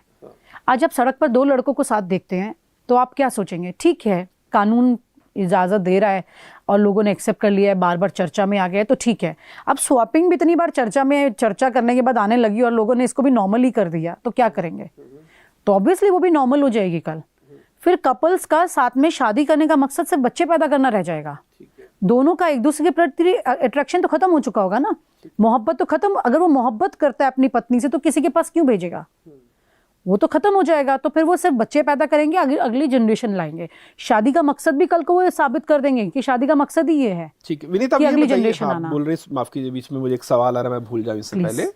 आज आप सड़क पर 2 लड़कों को साथ देखते हैं तो आप क्या सोचेंगे, ठीक है कानून इजाज़त दे रहा है और लोगों ने एक्सेप्ट कर लिया है, बार बार चर्चा में आ गया है, तो ठीक है। अब स्वैपिंग भी इतनी बार चर्चा में, चर्चा करने के बाद आने लगी और लोगों ने इसको भी नॉर्मल ही कर दिया, तो क्या करेंगे। तो ऑब्वियसली वो भी नॉर्मल हो जाएगी कल। फिर कपल्स का साथ में शादी करने का मकसद सिर्फ बच्चे पैदा करना रह जाएगा। दोनों का एक दूसरे के प्रति अट्रैक्शन तो खत्म हो चुका होगा ना, मोहब्बत तो खत्म। अगर वो मोहब्बत करता है अपनी पत्नी से तो किसी के पास क्यों भेजेगा, वो तो खत्म हो जाएगा। तो फिर वो सिर्फ बच्चे पैदा करेंगे, अगली जनरेशन लाएंगे। शादी का मकसद भी कल को वो साबित कर देंगे कि शादी का मकसद ही ये है। ठीक है विनीता, अगली जनरेशन आना। बोल रहे, माफ कीजिए बीच में मुझे एक सवाल आ रहा है, मैं भूल जाऊं इससे पहले,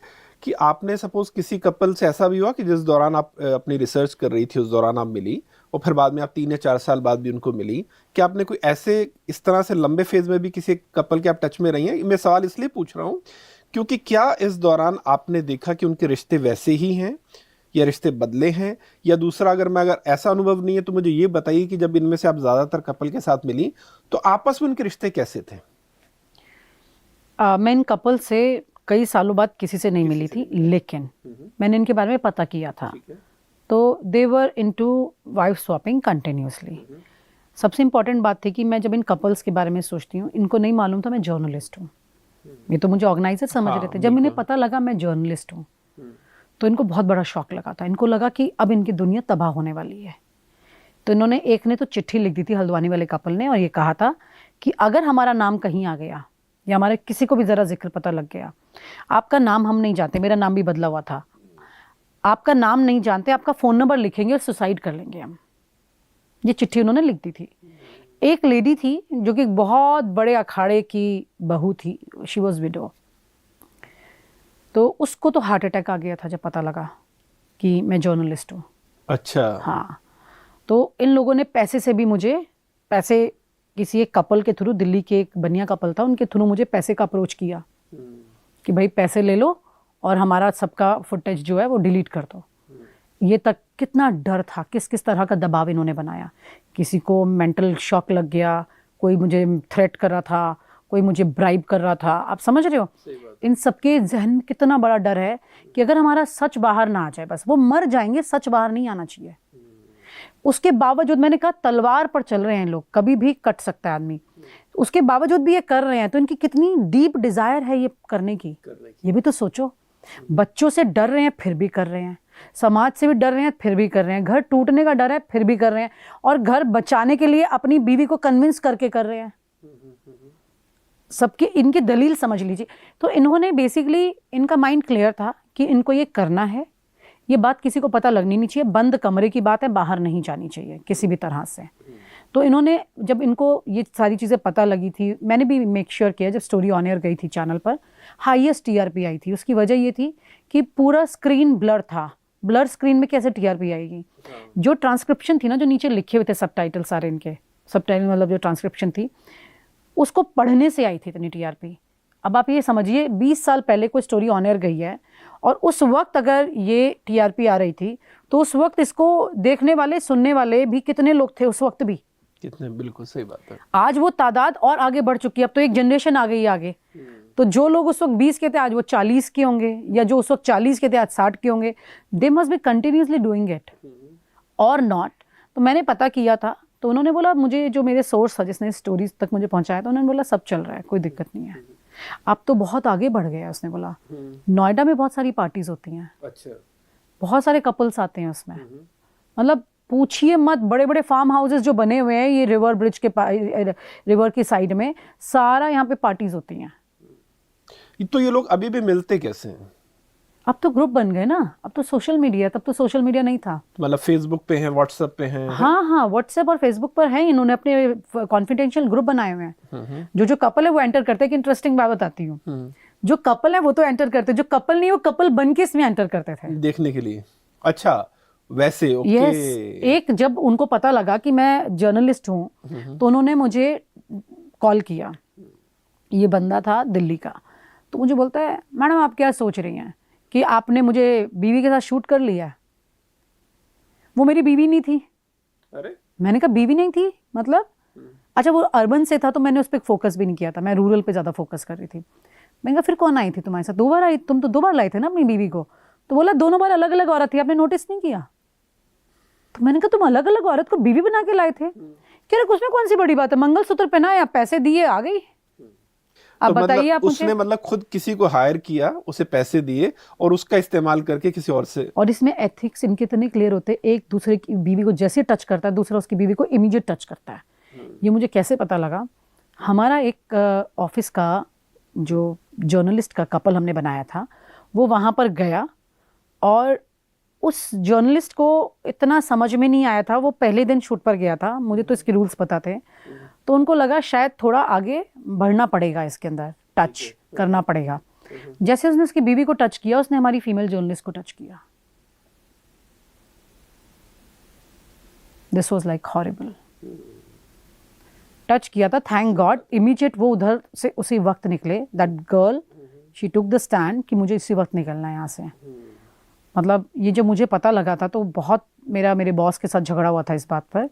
कि आपने सपोज किसी कपल से ऐसा भी हुआ कि जिस दौरान आप अपनी रिसर्च कर रही थी उस दौरान आप मिली और फिर बाद में आप 3 या 4 साल बाद भी उनको मिली, कि आपने कोई ऐसे इस तरह से लंबे फेज में भी किसी कपल के आप टच में रही हैं? मैं सवाल इसलिए पूछ रहा हूँ क्योंकि क्या इस दौरान आपने देखा कि उनके रिश्ते वैसे ही हैं या रिश्ते बदले हैं, या दूसरा अगर ऐसा अनुभव नहीं है तो मुझे ये बताइए कि जब इनमें से आप ज्यादातर कपल के साथ मिली तो आपस में उनके रिश्ते कैसे थे? मैं इन कपल से कई सालों बाद किसी से नहीं मिली थी, लेकिन मैंने इनके बारे में पता किया था। तो they were into wife swapping continuously. सबसे इम्पॉर्टेंट बात थी कि मैं जब इन कपल्स के बारे में सोचती हूँ, इनको नहीं मालूम था मैं जर्नलिस्ट हूँ। ये तो मुझे ऑर्गेनाइजर समझ रहे थे। जब इन्हें पता लगा मैं जर्नलिस्ट हूँ तो इनको बहुत बड़ा शॉक लगा था। इनको लगा कि अब इनकी दुनिया तबाह होने वाली है। तो इन्होंने, एक ने तो चिट्ठी लिख दी थी हल्द्वानी वाले कपल ने, और ये कहा था कि अगर हमारा नाम कहीं आ गया या हमारे किसी को भी ज़रा जिक्र पता लग गया, आपका नाम हम नहीं जानते, मेरा नाम भी बदला हुआ था, आपका नाम नहीं जानते, आपका फ़ोन नंबर लिखेंगे और सुसाइड कर लेंगे हम। ये चिट्ठी उन्होंने लिख दी थी। एक लेडी थी जो कि बहुत बड़े अखाड़े की बहू थी, शी वॉज विडो। तो उसको तो हार्ट अटैक आ गया था जब पता लगा कि मैं जर्नलिस्ट हूँ। अच्छा। हाँ, तो इन लोगों ने पैसे से भी मुझे, पैसे किसी एक कपल के थ्रू, दिल्ली के एक बनिया कपल था, उनके थ्रू मुझे पैसे का अप्रोच किया कि भाई पैसे ले लो और हमारा सबका फुटेज जो है वो डिलीट कर दो। ये तक कितना डर था, किस किस तरह का दबाव इन्होंने बनाया। किसी को मेंटल शॉक लग गया, कोई मुझे थ्रेट कर रहा था, कोई मुझे ब्राइब कर रहा था। आप समझ रहे हो इन सबके जहन में कितना बड़ा डर है कि अगर हमारा सच बाहर ना आ जाए, बस वो मर जाएंगे, सच बाहर नहीं आना चाहिए। उसके बावजूद, मैंने कहा तलवार पर चल रहे हैं लोग, कभी भी कट सकता है आदमी, उसके बावजूद भी ये कर रहे हैं, तो इनकी कितनी डीप डिजायर है ये करने की, ये भी तो सोचो। बच्चों से डर रहे हैं फिर भी कर रहे हैं, समाज से भी डर रहे हैं फिर भी कर रहे हैं, घर टूटने का डर है फिर भी कर रहे हैं, और घर बचाने के लिए अपनी बीवी को कन्विंस करके कर रहे हैं। सबकी इनकी दलील समझ लीजिए। तो इन्होंने बेसिकली, इनका माइंड क्लियर था कि इनको ये करना है, ये बात किसी को पता लगनी नहीं चाहिए, बंद कमरे की बात है, बाहर नहीं जानी चाहिए किसी भी तरह से। तो इन्होंने, जब इनको ये सारी चीज़ें पता लगी थी, मैंने भी मेक श्योर किया, जब स्टोरी ऑन एयर गई थी चैनल पर, हाईएस्ट टीआरपी आई थी। उसकी वजह ये थी कि पूरा स्क्रीन ब्लर था। ब्लर स्क्रीन में कैसे टीआरपी आएगी? जो ट्रांसक्रिप्शन थी ना, जो नीचे लिखे हुए थे सबटाइटल सारे इनके, सबटाइटल मतलब जो ट्रांसक्रिप्शन थी, उसको पढ़ने से आई थी इतनी टीआरपी। अब आप ये समझिए 20 साल पहले कोई स्टोरी ऑन एयर गई है और उस वक्त अगर ये टीआरपी आ रही थी, तो उस वक्त इसको देखने वाले, सुनने वाले भी कितने लोग थे उस वक्त भी? कितने? बिल्कुल सही बात है। आज वो तादाद और आगे बढ़ चुकी है। अब तो एक जनरेशन आ गई है आगे। तो जो लोग उस वक्त 20 के थे, आज वो 40 के होंगे, या जो उस वक्त 40 के थे आज 60 के होंगे। They must be continuously doing it और नॉट। तो मैंने पता किया था, तो उन्होंने बोला, मुझे जो मेरे सोर्स था जिसने स्टोरीज तक मुझे पहुंचाया था, उन्होंने बोला सब चल रहा है, कोई दिक्कत नहीं है। अब तो बहुत आगे बढ़ गया। उसने बोला नोएडा में बहुत सारी पार्टीज होती हैं। अच्छा। बहुत सारे कपल्स आते हैं उसमें, मतलब पूछिए मत। बड़े बड़े फार्म हाउसेस जो बने हुए हैं ये रिवर ब्रिज के रिवर की साइड में, सारा यहाँ पे पार्टीज होती हैं। तो ये लोग अभी भी मिलते कैसे हैं? अब तो ग्रुप बन गए ना, अब तो सोशल मीडिया, तब तो सोशल मीडिया नहीं था। मतलब फेसबुक पे हैं, व्हाट्सएप पे हैं? हाँ, व्हाट्सएप और फेसबुक पर हैं। इन्होंने अपने कॉन्फिडेंशियल ग्रुप बनाए हुए हैं। जो कपल है वो एंटर करते हैं। कि इंटरेस्टिंग बात बताती हूँ, जो कपल है वो तो एंटर करते, जो कपल नहीं वो कपल बन के इसमें एंटर करते थे देखने के लिए। अच्छा, वैसे ओके। यस। एक जब उनको पता लगा कि मैं जर्नलिस्ट हूँ, तो उन्होंने मुझे कॉल किया। ये बंदा था दिल्ली का, तो मुझे बोलता है, मैडम आप क्या सोच रही हैं कि आपने मुझे बीवी के साथ शूट कर लिया? वो मेरी बीवी नहीं थी। अरे, मैंने कहा बीवी नहीं थी मतलब? अच्छा, वो अर्बन से था तो मैंने उस पर फोकस भी नहीं किया था, मैं रूरल पे ज़्यादा फोकस कर रही थी। मैंने कहा फिर कौन आई थी तुम्हारे साथ? 2 बार आई, तुम तो 2 बार लाई थे ना अपनी बीवी को। तो बोला दोनों बार अलग अलग औरत थी, आपने नोटिस नहीं किया? तो मैंने कहा तुम अलग अलग औरत को बीवी बना के लाए थे? कह रहे उसमें कौन सी बड़ी बात है, मंगलसूत्र पहनाया, पैसे दिए, आ गई। अब तो बताइए आप उसने मतलब खुद किसी को हायर किया, उसे पैसे दिए और उसका इस्तेमाल करके किसी और से। और इसमें एथिक्स इनके इतने क्लियर होते, एक दूसरे की बीवी को जैसे टच करता है, दूसरा उसकी बीवी को इमीडिएट टच करता है। ये मुझे कैसे पता लगा? हमारा एक ऑफिस का जो जर्नलिस्ट का कपल हमने बनाया था, वो वहाँ पर गया और उस जर्नलिस्ट को इतना समझ में नहीं आया था। वो पहले दिन शूट पर गया था, मुझे तो इसके रूल्स पता थे, तो उनको लगा शायद थोड़ा आगे बढ़ना पड़ेगा, इसके अंदर टच करना पड़ेगा। जैसे उसने उसकी बीवी को टच किया, उसने हमारी फीमेल जर्नलिस्ट को टच किया। This was like horrible. Touch किया था, थैंक गॉड इमीडिएट वो उधर से उसी वक्त निकले। That girl she took the stand कि मुझे इसी वक्त निकलना है यहाँ से। मतलब ये जब मुझे पता लगा था तो बहुत मेरे बॉस के साथ झगड़ा हुआ था इस बात पर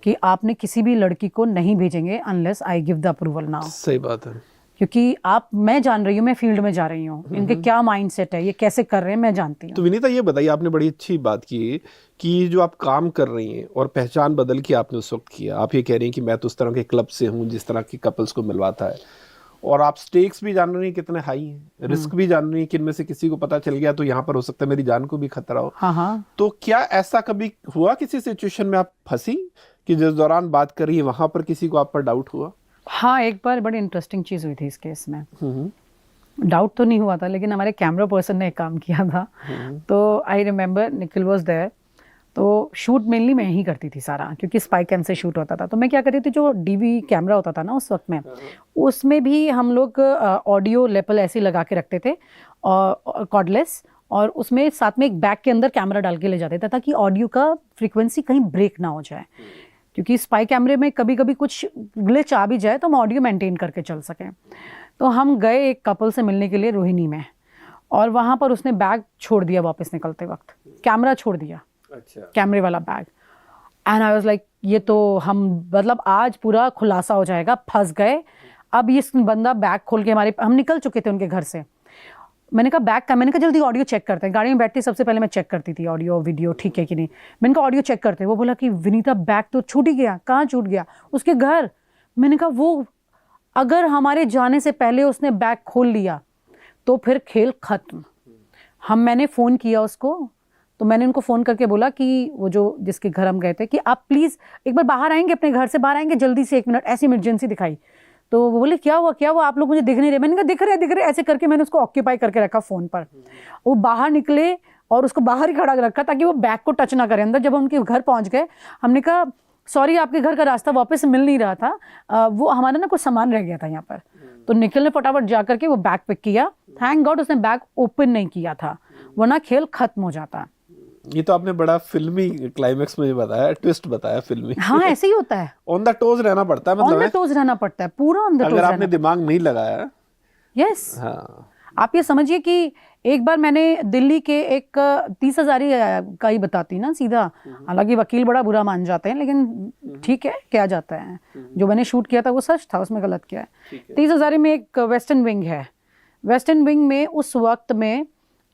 कि आपने किसी भी लड़की को नहीं भेजेंगे unless I give the approval now. सही बात है, क्योंकि मैं जान रही हूँ, मैं फील्ड में जा रही हूँ, इनके क्या माइंडसेट है, ये कैसे कर रहे हैं, मैं जानती हूँ। तो विनीता ये बताइए, आपने बड़ी अच्छी बात की कि जो आप काम कर रही हैं और पहचान बदल के आपने उस वक्त किया, आप ये कह रही हैं कि मैं तो उस तरह के क्लब से हूँ जिस तरह के कपल्स को मिलवाता है, और आप स्टेक्स भी जान रही हैं कितने हाई हैं, रिस्क भी जान रही हैं कि इनमें से किसी को पता चल गया तो यहाँ पर हो सकता है मेरी जान को भी खतरा हो। हाँ। तो क्या ऐसा कभी हुआ किसी सिचुएशन में आप फंसी कि जिस दौरान बात कर रही है वहां पर किसी को आप पर डाउट हुआ? हाँ, एक बार बड़ी इंटरेस्टिंग चीज हुई थी इस केस में। डाउट तो नहीं हुआ था, लेकिन हमारे कैमरा पर्सन ने एक काम किया था। तो I remember Nikhil was there. तो शूट मेनली मैं ही करती थी सारा, क्योंकि स्पाई कैम से शूट होता था। तो मैं क्या करती थी, जो डीवी कैमरा होता था ना उस वक्त में, उसमें भी हम लोग ऑडियो लेपल ऐसे लगा के रखते थे और कॉर्डलेस, और उसमें साथ में एक बैग के अंदर कैमरा डाल के ले जाते थे ताकि ऑडियो का फ्रीक्वेंसी कहीं ब्रेक ना हो जाए। क्योंकि स्पाई कैमरे में कभी कभी कुछ ग्लिच आ भी जाए तो हम ऑडियो मेंटेन करके चल सकें। तो हम गए एक कपल से मिलने के लिए रोहिणी में, और वहाँ पर उसने बैग छोड़ दिया वापस निकलते वक्त, कैमरा छोड़ दिया। अच्छा। कैमरे वाला bag. And I was like ये तो हम मतलब आज पूरा खुलासा हो जाएगा, फंस गए। अब ये बंदा बैग खोल के हम निकल चुके थे उनके घर से। मैंने कहा बैग का, मैंने कहा जल्दी ऑडियो चेक करते हैं। गाड़ी में बैठती सबसे पहले मैं चेक करती थी ऑडियो वीडियो ठीक है कि नहीं। मैंने कहा ऑडियो चेक करते हैं। वो बोला कि विनीता बैग तो छूट ही गया। कहाँ छूट गया? उसके घर। मैंने कहा वो अगर हमारे जाने से पहले उसने बैग खोल लिया तो फिर खेल खत्म। मैंने फ़ोन किया उसको, तो मैंने उनको फ़ोन करके बोला कि वो जो जिसके घर हम गए थे कि आप प्लीज़ एक बार बाहर आएंगे, अपने घर से बाहर आएंगे जल्दी से, 1 मिनट, ऐसी इमरजेंसी दिखाई। तो वो बोले क्या हुआ आप लोग मुझे दिख नहीं रहे। मैंने कहा दिख रहे ऐसे करके मैंने उसको ऑक्यूपाई करके रखा फ़ोन पर। वो बाहर निकले और उसको बाहर ही खड़ा रखा ताकि वो बैग को टच ना करे अंदर। जब हम उनके घर पहुँच गए, हमने कहा सॉरी आपके घर का रास्ता वापस मिल नहीं रहा था, वो हमारा ना कुछ सामान रह गया था यहाँ पर। तो निखिल ने फटाफट जा करके वो बैग पिक किया। थैंक गॉड उसने बैग ओपन नहीं किया था, वरना खेल खत्म हो जाता। ये तो आपने बड़ा फिल्मी क्लाइमेक्स में बताया, ट्विस्ट बताया फिल्मी। हाँ ऐसे ही होता है, ऑन द टोज रहना पड़ता है, मतलब ऑन द टोज रहना पड़ता है, पूरा ऑन द टोज। अगर आपने दिमाग नहीं लगाया। यस। हाँ। आप ये समझिए कि एक बार मैंने दिल्ली के एक 30,000 का ही बताती ना सीधा, हालांकि वकील बड़ा बुरा मान जाते हैं, लेकिन ठीक है क्या जाता है। जो मैंने शूट किया था वो सच था, उसमें गलत क्या है। 30,000 में एक वेस्टर्न विंग है। वेस्टर्न विंग में उस वक्त में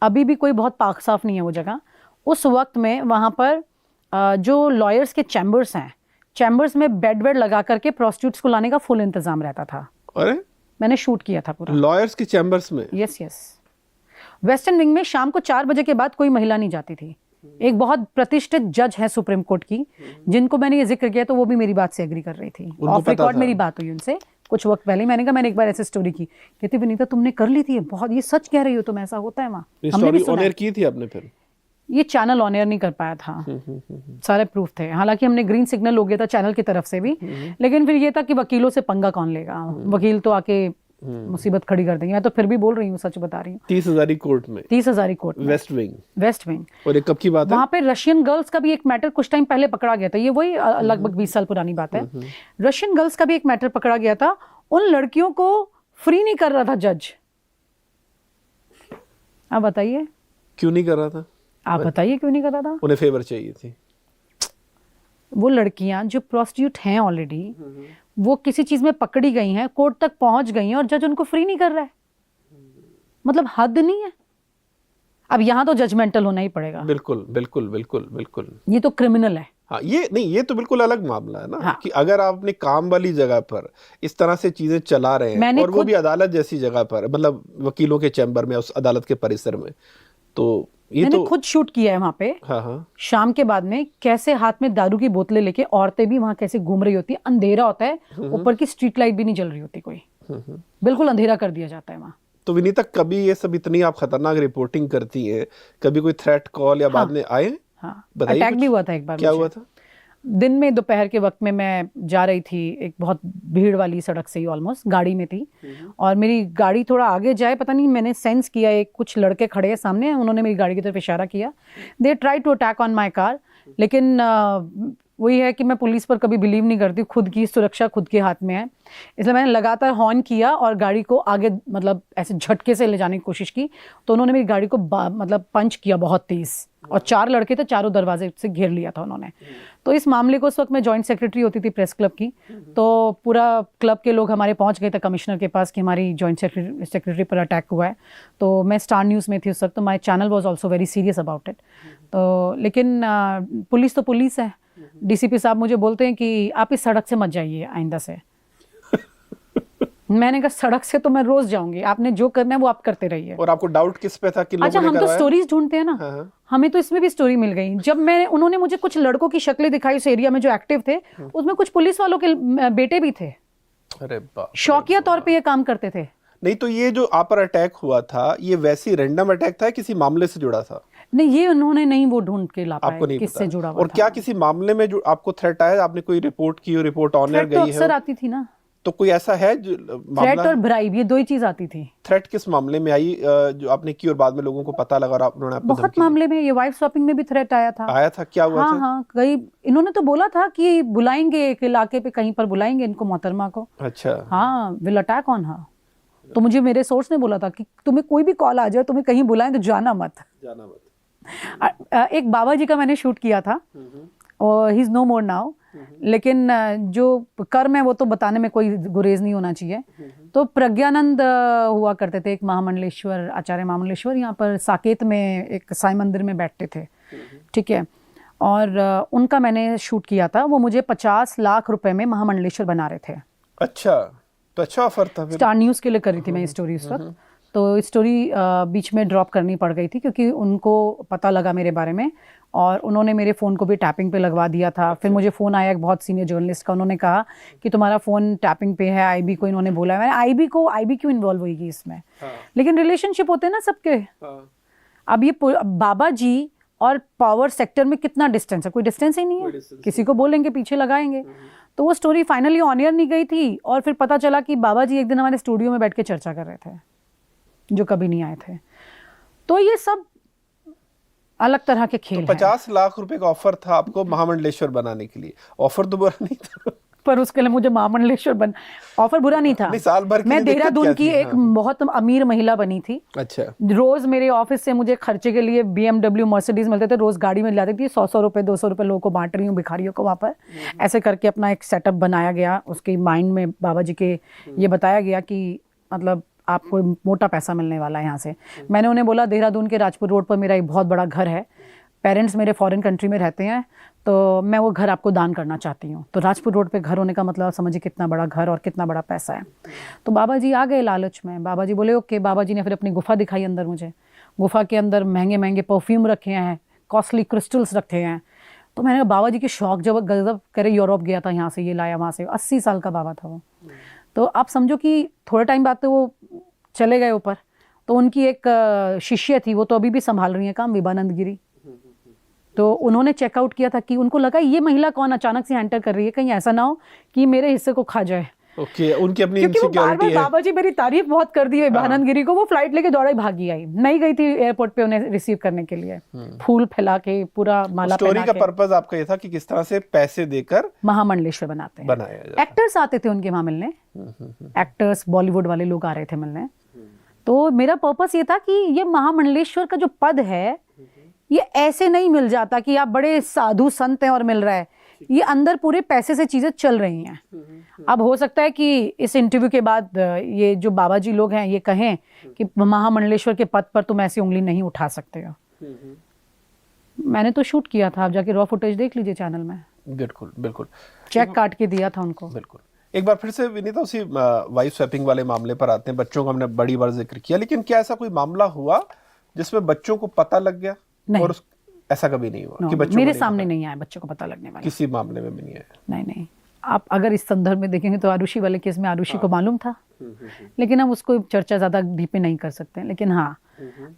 अभी भी कोई बहुत पाक साफ नहीं है वो जगह। उस वक्त में वहाँ पर जो लॉयर्स के चैम्बर्स हैं, चैम्बर्स में बेड लगा करके प्रोस्टिट्यूट्स को लाने का फुल इंतजाम रहता था। अरे मैंने शूट किया था पूरा लॉयर्स के चैम्बर्स में। यस। वेस्टर्न विंग में शाम को 4 बजे के बाद कोई महिला नहीं जाती थी। एक बहुत प्रतिष्ठित जज है सुप्रीम कोर्ट की, जिनको मैंने ये जिक्र किया तो वो भी मेरी बात से एग्री कर रही थी। ऑफ रिकॉर्ड मेरी बात हुई उनसे कुछ वक्त पहले। मैंने कहा मैंने एक बार ऐसी स्टोरी की, कहती विनीता तुमने कर ली थी, बहुत ये सच कह रही हो तुम, ऐसा होता है वहाँ। स्टोरी ऑन एयर की थी आपने? फिर ये चैनल ऑन एयर नहीं कर पाया था, सारे प्रूफ थे। हालांकि हमने ग्रीन सिग्नल हो गया था चैनल की तरफ से भी, लेकिन फिर ये था कि वकीलों से पंगा कौन लेगा, वकील तो आके मुसीबत खड़ी कर देंगे। मैं तो फिर भी बोल रही हूँ, सच बता रही हूँ। 30,000 कोर्ट में। 30,000 कोर्ट में। West Wing. और ये कब की बात है? वहाँ पे रशियन गर्ल्स का भी एक मैटर कुछ टाइम पहले पकड़ा गया था। ये वही लगभग 20 साल पुरानी बात है। रशियन गर्ल्स का भी एक मैटर पकड़ा गया था। उन लड़कियों को फ्री नहीं कर रहा था जज। आप बताइए क्यों नहीं कर रहा था? आप बताइए क्यों नहीं कर रहा था? उन्हें फेवर चाहिए थी। वो लड़कियां जो प्रोस्टिट्यूट हैं ऑलरेडी, वो किसी चीज में पकड़ी गई हैं, कोर्ट तक पहुंच गई हैं और जज उनको फ्री नहीं कर रहा है। मतलब हद नहीं है। अब यहाँ तो जजमेंटल होना ही पड़ेगा। बिल्कुल। ये तो क्रिमिनल है। हाँ, ये तो बिल्कुल अलग मामला है ना। हाँ। कि अगर आप अपने काम वाली जगह पर इस तरह से चीजें चला रहे हैं और वो भी अदालत जैसी जगह पर, मतलब वकीलों के चैम्बर में, उस अदालत के परिसर में, तो मैंने खुद शूट किया है वहाँ पे। हाँ। शाम के बाद में कैसे हाथ में दारू की बोतलें लेके औरतें भी वहाँ कैसे घूम रही होती है। अंधेरा होता है, ऊपर की स्ट्रीट लाइट भी नहीं जल रही होती कोई, बिल्कुल अंधेरा कर दिया जाता है वहाँ। तो विनीता कभी ये सब इतनी आप खतरनाक रिपोर्टिंग करती हैं, कभी कोई थ्रेट कॉल या बाद में आए? हाँ, अटैक भी हुआ था एक बार। क्या हुआ था? दिन में दोपहर के वक्त में मैं जा रही थी, एक बहुत भीड़ वाली सड़क से ही ऑलमोस्ट गाड़ी में थी, और मेरी गाड़ी थोड़ा आगे जाए, पता नहीं मैंने सेंस किया एक कुछ लड़के खड़े हैं सामने, उन्होंने मेरी गाड़ी की तरफ इशारा किया। They try to attack on my car, लेकिन वही है कि मैं पुलिस पर कभी बिलीव नहीं करती, खुद की सुरक्षा खुद के हाथ में है, इसलिए मैंने लगातार हॉर्न किया और गाड़ी को आगे मतलब ऐसे झटके से ले जाने की कोशिश की, तो उन्होंने मेरी गाड़ी को मतलब पंच किया बहुत तेज, और 4 लड़के थे, चारों दरवाजे से घेर लिया था उन्होंने। तो इस मामले को उस वक्त मैं जॉइंट सेक्रेटरी होती थी प्रेस क्लब की, तो पूरा क्लब के लोग हमारे पहुंच गए थे कमिश्नर के पास कि हमारी जॉइंट सेक्रेटरी पर अटैक हुआ है। तो मैं स्टार न्यूज़ में थी उस वक्त, तो my channel was also very serious about it. तो लेकिन पुलिस तो पुलिस है। डीसीपी साहब मुझे बोलते हैं कि आप इस सड़क से मत जाइए आइंदा से। मैंने कहा सड़क से तो मैं रोज जाऊंगी, आपने जो करना है वो आप करते रहिए। और आपको डाउट किस पे था कि लोगों अच्छा, ने हम तो स्टोरीज ढूंढते हैं ना। हाँ। हमें तो इसमें भी स्टोरी मिल गई। जब उन्होंने मुझे कुछ लड़कों की शक्लें दिखाई उस एरिया में जो एक्टिव थे, उसमें कुछ पुलिस वालों के बेटे भी थे। अरे बाप, शौकिया तौर पे ये काम करते थे। नहीं तो ये जो आप पर अटैक हुआ था, ये वैसी रैंडम अटैक था, किसी मामले से जुड़ा था? नहीं, ये उन्होंने नहीं वो ढूंढ के ला आपको पाए नहीं किससे पता। जुड़ा हुआ और था। क्या किसी मामले में जो आपको थ्रेट आया, आपने कोई रिपोर्ट की हो, रिपोर्ट ऑनर थ्रेट तो गई अक्सर है, आती थी ना। तो कोई ऐसा है जो थ्रेट मामला? और ब्राइब, ये 2 ही चीज आती थी। थ्रेट किस मामले में आई जो आपने की और बाद में लोगों को पता लगा और उन्होंने आपको बहुत धमकी दी? मामले में, ये वाइफ शॉपिंग में भी थ्रेट आया था। आया था, क्या हुआ हाँ था? हाँ, कई इन्होंने तो बोला था कि बुलाएंगे एक इलाके पे, कहीं पर बुलाएंगे इनको, मोहतरमा को। अच्छा। हाँ, विल अटैक ऑन हर। तो मुझे मेरे सोर्स ने बोला था कि तुम्हें कोई भी कॉल आ जाए, तुम्हें कहीं बुलाएं तो जाना मत। एक बाबा जी का मैंने शूट किया था, और he is no more now, लेकिन जो कर्म है वो तो बताने में कोई गुरेज नहीं होना चाहिए। तो प्रज्ञानंद हुआ करते थे, एक महामंडलेश्वर, आचार्य महामंडलेश्वर, यहाँ पर साकेत में एक साई मंदिर में बैठते थे, ठीक है। और उनका मैंने शूट किया था, वो मुझे 50 लाख रुपए में महामंडलेश्वर बना रहे थे। अच्छा, तो अच्छा ऑफर था। स्टार न्यूज़ के लिए करी थी मैं ये स्टोरी उस वक्त। तो स्टोरी बीच में ड्रॉप करनी पड़ गई थी क्योंकि उनको पता लगा मेरे बारे में, और उन्होंने मेरे फ़ोन को भी टैपिंग पे लगवा दिया था। फिर मुझे फ़ोन आया एक बहुत सीनियर जर्नलिस्ट का, उन्होंने कहा कि तुम्हारा फ़ोन टैपिंग पे है, आईबी को इन्होंने बोला है। मैंने आईबी क्यों इन्वॉल्व होगी इसमें? लेकिन रिलेशनशिप होते हैं ना सबके। अब ये बाबा जी और पावर सेक्टर में कितना डिस्टेंस है? कोई डिस्टेंस ही नहीं है, किसी को बोलेंगे पीछे लगाएंगे। तो वो स्टोरी फाइनली ऑन एयर नहीं गई थी, और फिर पता चला कि बाबा जी एक दिन हमारे स्टूडियो में बैठ के चर्चा कर रहे थे, जो कभी नहीं आए थे। तो ये सब अलग तरह के खेल तो 50 लाख रुपए का ऑफर था आपको महामंडलेश्वर बनाने के लिए। ऑफर तो बुरा नहीं था, पर उसके लिए मुझे महामंडलेश्वर ऑफर बुरा नहीं था। नहीं, साल भर की मैं देहरादून की एक बहुत अमीर महिला बनी थी। अच्छा। रोज मेरे ऑफिस से मुझे खर्चे के लिए BMW मर्सिडीज मिलते थे, रोज गाड़ी में लाती थी, 100 रुपए 200 रुपए लोगों को बांट रही हूँ, भिखारियों को वहाँ पर। ऐसे करके अपना एक सेटअप बनाया गया, उसके माइंड में बाबा जी के ये बताया गया कि मतलब आपको मोटा पैसा मिलने वाला है यहाँ से। मैंने उन्हें बोला देहरादून के राजपुर रोड पर मेरा एक बहुत बड़ा घर है, पेरेंट्स मेरे फॉरेन कंट्री में रहते हैं, तो मैं वो घर आपको दान करना चाहती हूँ। तो राजपुर रोड पे घर होने का मतलब समझिए कितना बड़ा घर और कितना बड़ा पैसा है। तो बाबा जी आ गए लालच में। बाबा जी बोले ओके। बाबा जी ने फिर अपनी गुफा दिखाई अंदर मुझे। गुफा के अंदर महंगे महंगे परफ्यूम रखे हैं, कॉस्टली क्रिस्टल्स रखे हैं। तो मैंने कहा बाबा जी की शौक जब गजब करे, यूरोप गया था, यहाँ से ये लाया, वहाँ से। 80 साल का बाबा था वो। तो आप समझो कि थोड़े टाइम बाद तो वो चले गए ऊपर। तो उनकी एक शिष्य थी, वो तो अभी भी संभाल रही है काम, विभानंद गिरी। तो उन्होंने चेकआउट किया था कि उनको लगा ये महिला कौन अचानक से एंटर कर रही है, कहीं ऐसा ना हो कि मेरे हिस्से को खा जाए। ओके, उनकी अपनी क्योंकि वो इनसिक्योरिटी है। बाबा जी मेरी तारीफ बहुत कर दी है विभानंद गिरी को। वो फ्लाइट लेके दौड़ा ही भागी आई, नहीं गई थी एयरपोर्ट पे उन्हें रिसीव करने के लिए, फूल फैला के, पूरा माला स्टोरी का पर्पस आपका ये था कि किस तरह से पैसे देकर महामंडलेश्वर बनाते हैं। बनाया जाता। एक्टर्स आते थे उनके वहां मिलने, एक्टर्स बॉलीवुड वाले लोग आ रहे थे मिलने। तो मेरा पर्पस ये था कि ये महामंडलेश्वर का जो पद है, ये ऐसे नहीं मिल जाता कि आप बड़े साधु संत हैं और मिल रहा है। ये अंदर पूरे पैसे से चीजें चल रही हैं। अब हो सकता है कि इस इंटरव्यू के बाद ये जो बाबा जी लोग हैं ये कहें कि महामंडलेश्वर के पद पर तुम ऐसी उंगली नहीं उठा सकते हो। मैंने तो शूट किया था, आप जाके रॉ फुटेज देख लीजिए चैनल में। बिल्कुल बिल्कुल, चेक काट के दिया था उनको। बिल्कुल। एक बार फिर से विनीता उसी वाइफ स्वैपिंग वाले मामले पर आते हैं। बच्चों का हमने बड़ी बार जिक्र किया, लेकिन क्या ऐसा कोई मामला हुआ जिसमें बच्चों को पता लग गया? नहीं। और ऐसा कभी नहीं हुआ कि बच्चों मेरे सामने नहीं आया बच्चों को पता लगने वाला, किसी मामले में भी नहीं आया? नहीं। आप अगर इस संदर्भ में देखेंगे तो आरुषि वाले केस में आरुषि को मालूम था, लेकिन हम उसको चर्चा ज्यादा डीप में नहीं कर सकते। लेकिन हाँ,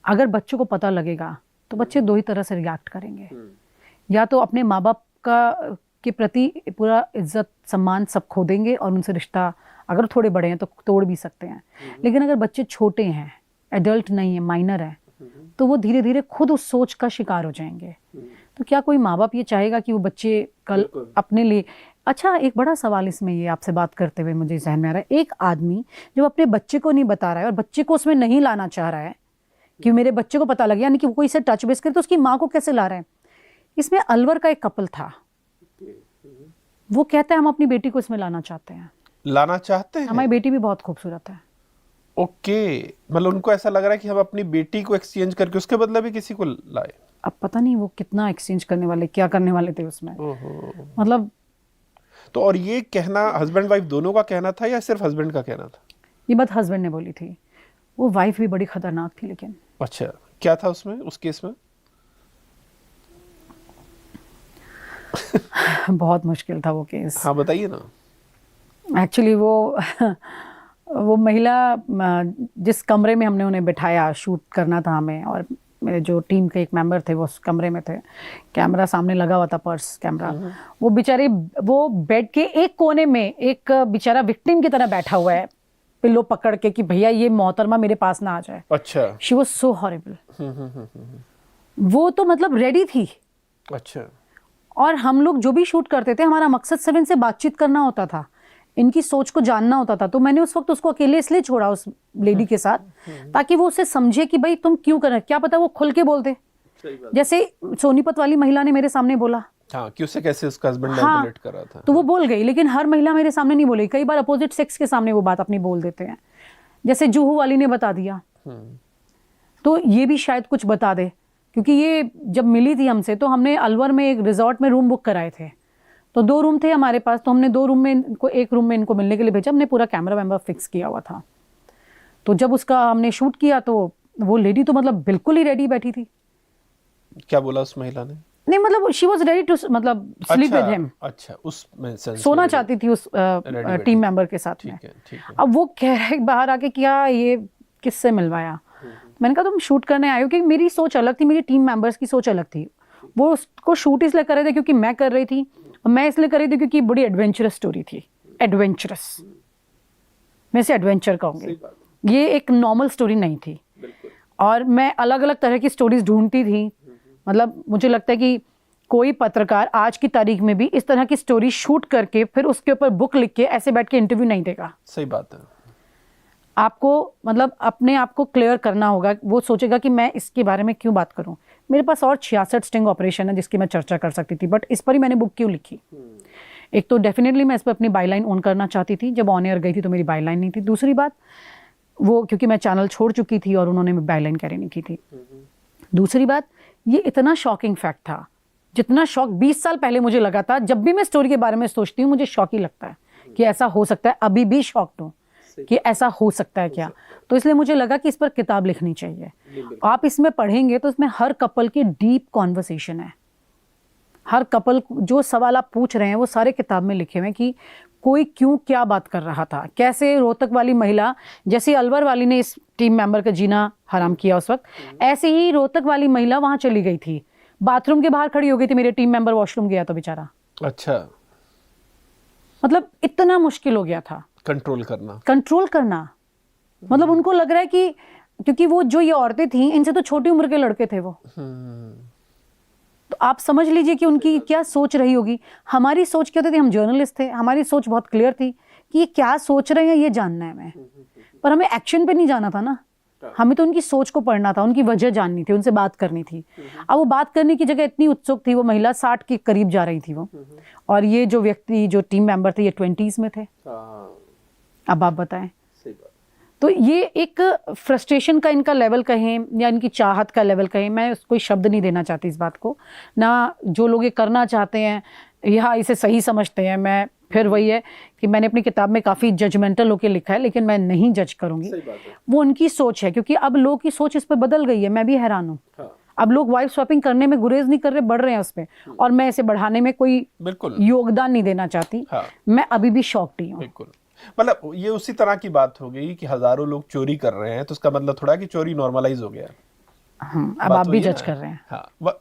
अगर बच्चों को पता लगेगा तो बच्चे 2 ही तरह से रिएक्ट करेंगे। या तो अपने माँ बाप उनके प्रति पूरा इज्जत सम्मान सब खो देंगे और उनसे रिश्ता अगर थोड़े बड़े हैं तो तोड़ भी सकते हैं। लेकिन अगर बच्चे छोटे हैं, एडल्ट नहीं है, माइनर है, तो वो धीरे धीरे खुद उस सोच का शिकार हो जाएंगे। तो क्या कोई माँ बाप ये चाहेगा कि वो बच्चे कल अपने लिए। अच्छा, एक बड़ा सवाल इसमें ये आपसे बात करते हुए मुझे ज़हन में आ रहा है, एक आदमी जब अपने बच्चे को नहीं बता रहा है और बच्चे को उसमें नहीं लाना चाह रहा है कि मेरे बच्चे को पता लगे, यानी कि वो कोई इसे टच बेस करे, तो उसकी माँ को कैसे ला रहा है। इसमें अलवर का एक कपल था, वो कहता है हम अपनी बेटी को इसमें लाना चाहते हैं। हमारी बेटी भी बहुत खूबसूरत है। ओके, मतलब उनको ऐसा लग रहा है कि हम अपनी बेटी को एक्सचेंज करके उसके बदले भी किसी को लाए। अब पता नहीं वो कितना एक्सचेंज करने वाले, क्या करने वाले थे उसमें। मतलब तो और ये कहना हस्बैंड वाइफ दोनों का कहना था या सिर्फ हस्बैंड का कहना था? ये बात हस्बैंड ने बोली थी। वो वाइफ भी बड़ी खतरनाक थी लेकिन। अच्छा, क्या था उसमें, उस केस में? बहुत मुश्किल था वो केस। हाँ बताइए ना। एक्चुअली वो महिला, जिस कमरे में हमने उन्हें बिठाया, शूट करना था हमें, और मेरे जो टीम के एक मेंबर थे वो उस कमरे में थे, कैमरा सामने लगा हुआ था, पर्स कैमरा। वो बेचारे, वो बेड के एक कोने में एक बेचारा विक्टिम की तरह बैठा हुआ है, पिल्लो पकड़ के कि भैया ये मोहतरमा मेरे पास ना आ जाए। अच्छा। She was so horrible. वो तो मतलब रेडी थी। अच्छा। और हम लोग जो भी शूट करते थे, हमारा मकसद सिर्फ इनसे बातचीत करना होता था, इनकी सोच को जानना होता था। तो मैंने उस वक्त उसको अकेले इसलिए छोड़ा उस लेडी के साथ, ताकि वो उसे समझे कि भाई तुम क्यों कर रहे, क्या पता वो खुल के बोलते। जैसे सोनीपत वाली महिला ने मेरे सामने बोला, हाँ, कि उसे कैसे उसका हस्बैंड मैनिपुलेट कर रहा था। तो वो बोल गई, लेकिन हर महिला मेरे सामने नहीं बोली। कई बार अपोजिट सेक्स के सामने वो बात अपनी बोल देते हैं, जैसे जूहू वाली ने बता दिया। तो ये भी शायद कुछ बता दे, क्योंकि ये जब मिली थी हमसे तो हमने अलवर में एक रिजॉर्ट में रूम बुक कराए थे, तो 2 रूम थे हमारे पास, तो हमने 2 रूम में इनको, एक रूम में इनको मिलने के लिए भेजा। हमने पूरा कैमरा वैमरा फिक्स किया हुआ था। तो जब उसका हमने शूट किया तो वो लेडी तो मतलब बिल्कुल ही रेडी बैठी थी। क्या बोला उस महिला ने? नहीं मतलब शी वाज रेडी टू मतलब स्लीप विद हिम। अच्छा, उस सोना चाहती थी उस टीम मेंबर के साथ में। ठीक है। अब वो कह रहे बाहर आके, क्या ये किससे मिलवाया? मैंने कहा तुम शूट करने आए हो? कि मेरी सोच अलग थी, मेरी टीम मेंबर्स की सोच अलग थी। वो उसको शूट इसलिए कर रहे थे क्योंकि मैं कर रही थी, और मैं इसलिए कर रही थी क्योंकि बड़ी एडवेंचरस स्टोरी थी। एडवेंचरस, मैं इसे एडवेंचर कहूँगी। ये एक नॉर्मल स्टोरी नहीं थी। और मैं अलग अलग तरह की स्टोरीज ढूंढती थी। मतलब मुझे लगता है कि कोई पत्रकार आज की तारीख में भी इस तरह की स्टोरी शूट करके फिर उसके ऊपर बुक लिख के ऐसे बैठ के इंटरव्यू नहीं देगा। सही बात है। आपको मतलब अपने आप को क्लियर करना होगा। वो सोचेगा कि मैं इसके बारे में क्यों बात करूं। मेरे पास और 66 स्टिंग ऑपरेशन है जिसकी मैं चर्चा कर सकती थी, बट इस पर ही मैंने बुक क्यों लिखी? एक तो डेफिनेटली मैं इस पर अपनी बाईलाइन ऑन करना चाहती थी। जब ऑन एयर गई थी तो मेरी बाईलाइन नहीं थी। दूसरी बात, वो क्योंकि मैं चैनल छोड़ चुकी थी और उन्होंने बाईलाइन कैरी नहीं की थी। दूसरी बात, ये इतना शॉकिंग फैक्ट था, जितना शॉक 20 साल पहले मुझे लगा था। जब भी मैं स्टोरी के बारे में सोचती हूँ मुझे शॉक ही लगता है कि ऐसा हो सकता है। अभी भी शॉक्ड हूँ कि ऐसा हो सकता है क्या। तो इसलिए मुझे लगा कि इस पर किताब लिखनी चाहिए। आप इसमें पढ़ेंगे तो इसमें हर कपल की डीप कॉन्वर्सेशन है। हर कपल जो सवाल आप पूछ रहे हैं वो सारे किताब में लिखे हुए हैं कि कोई क्यों क्या बात कर रहा था। कैसे रोहतक वाली महिला, जैसे अलवर वाली ने इस टीम मेंबर का जीना हराम किया उस वक्त, ऐसे ही रोहतक वाली महिला वहां चली गई थी, बाथरूम के बाहर खड़ी हो गई थी। मेरे टीम मेंबर वॉशरूम गया तो बेचारा। अच्छा, मतलब इतना मुश्किल हो गया था कंट्रोल करना। मतलब उनको लग रहा है कि क्योंकि वो जो ये औरतें थी इनसे तो छोटी उम्र के लड़के थे वो। तो आप समझ लीजिए कि उनकी क्या सोच रही होगी। हमारी सोच क्या होती थी, हम जर्नलिस्ट थे, हमारी सोच बहुत क्लियर थी कि ये क्या सोच रहे हैं ये जानना है हमें, पर हमें एक्शन पे नहीं जाना था ना। हमें तो उनकी सोच को पढ़ना था, उनकी वजह जाननी थी, उनसे बात करनी थी। अब वो बात करने की जगह इतनी उत्सुक थी, वो महिला 60 के करीब जा रही थी वो, और ये जो व्यक्ति जो टीम मेंबर थे ये 20s में थे। अब आप बताएं। तो ये एक फ्रस्ट्रेशन का इनका लेवल कहें या इनकी चाहत का लेवल कहें, मैं कोई शब्द नहीं देना चाहती इस बात को ना। जो लोग ये करना चाहते हैं या इसे सही समझते हैं, मैं फिर वही है कि मैंने अपनी किताब में काफ़ी जजमेंटल होकर लिखा है, लेकिन मैं नहीं जज करूंगी। वो उनकी सोच है, क्योंकि अब लोगों की सोच इस पर बदल गई है। मैं भी हैरान हूँ। अब लोग वाइफ स्वैपिंग करने में गुरेज नहीं कर रहे, बढ़ रहे हैं उस पर, और मैं इसे बढ़ाने में कोई योगदान नहीं देना चाहती। मैं अभी भी शॉक्ड ही हूँ। मतलब ये उसी तरह की बात हो गई कि हजारों लोग चोरी कर रहे हैं, तो उसका मतलब थोड़ा कि चोरी नॉर्मलाइज हो गया। अब आप भी जज कर रहे हैं। हाँ,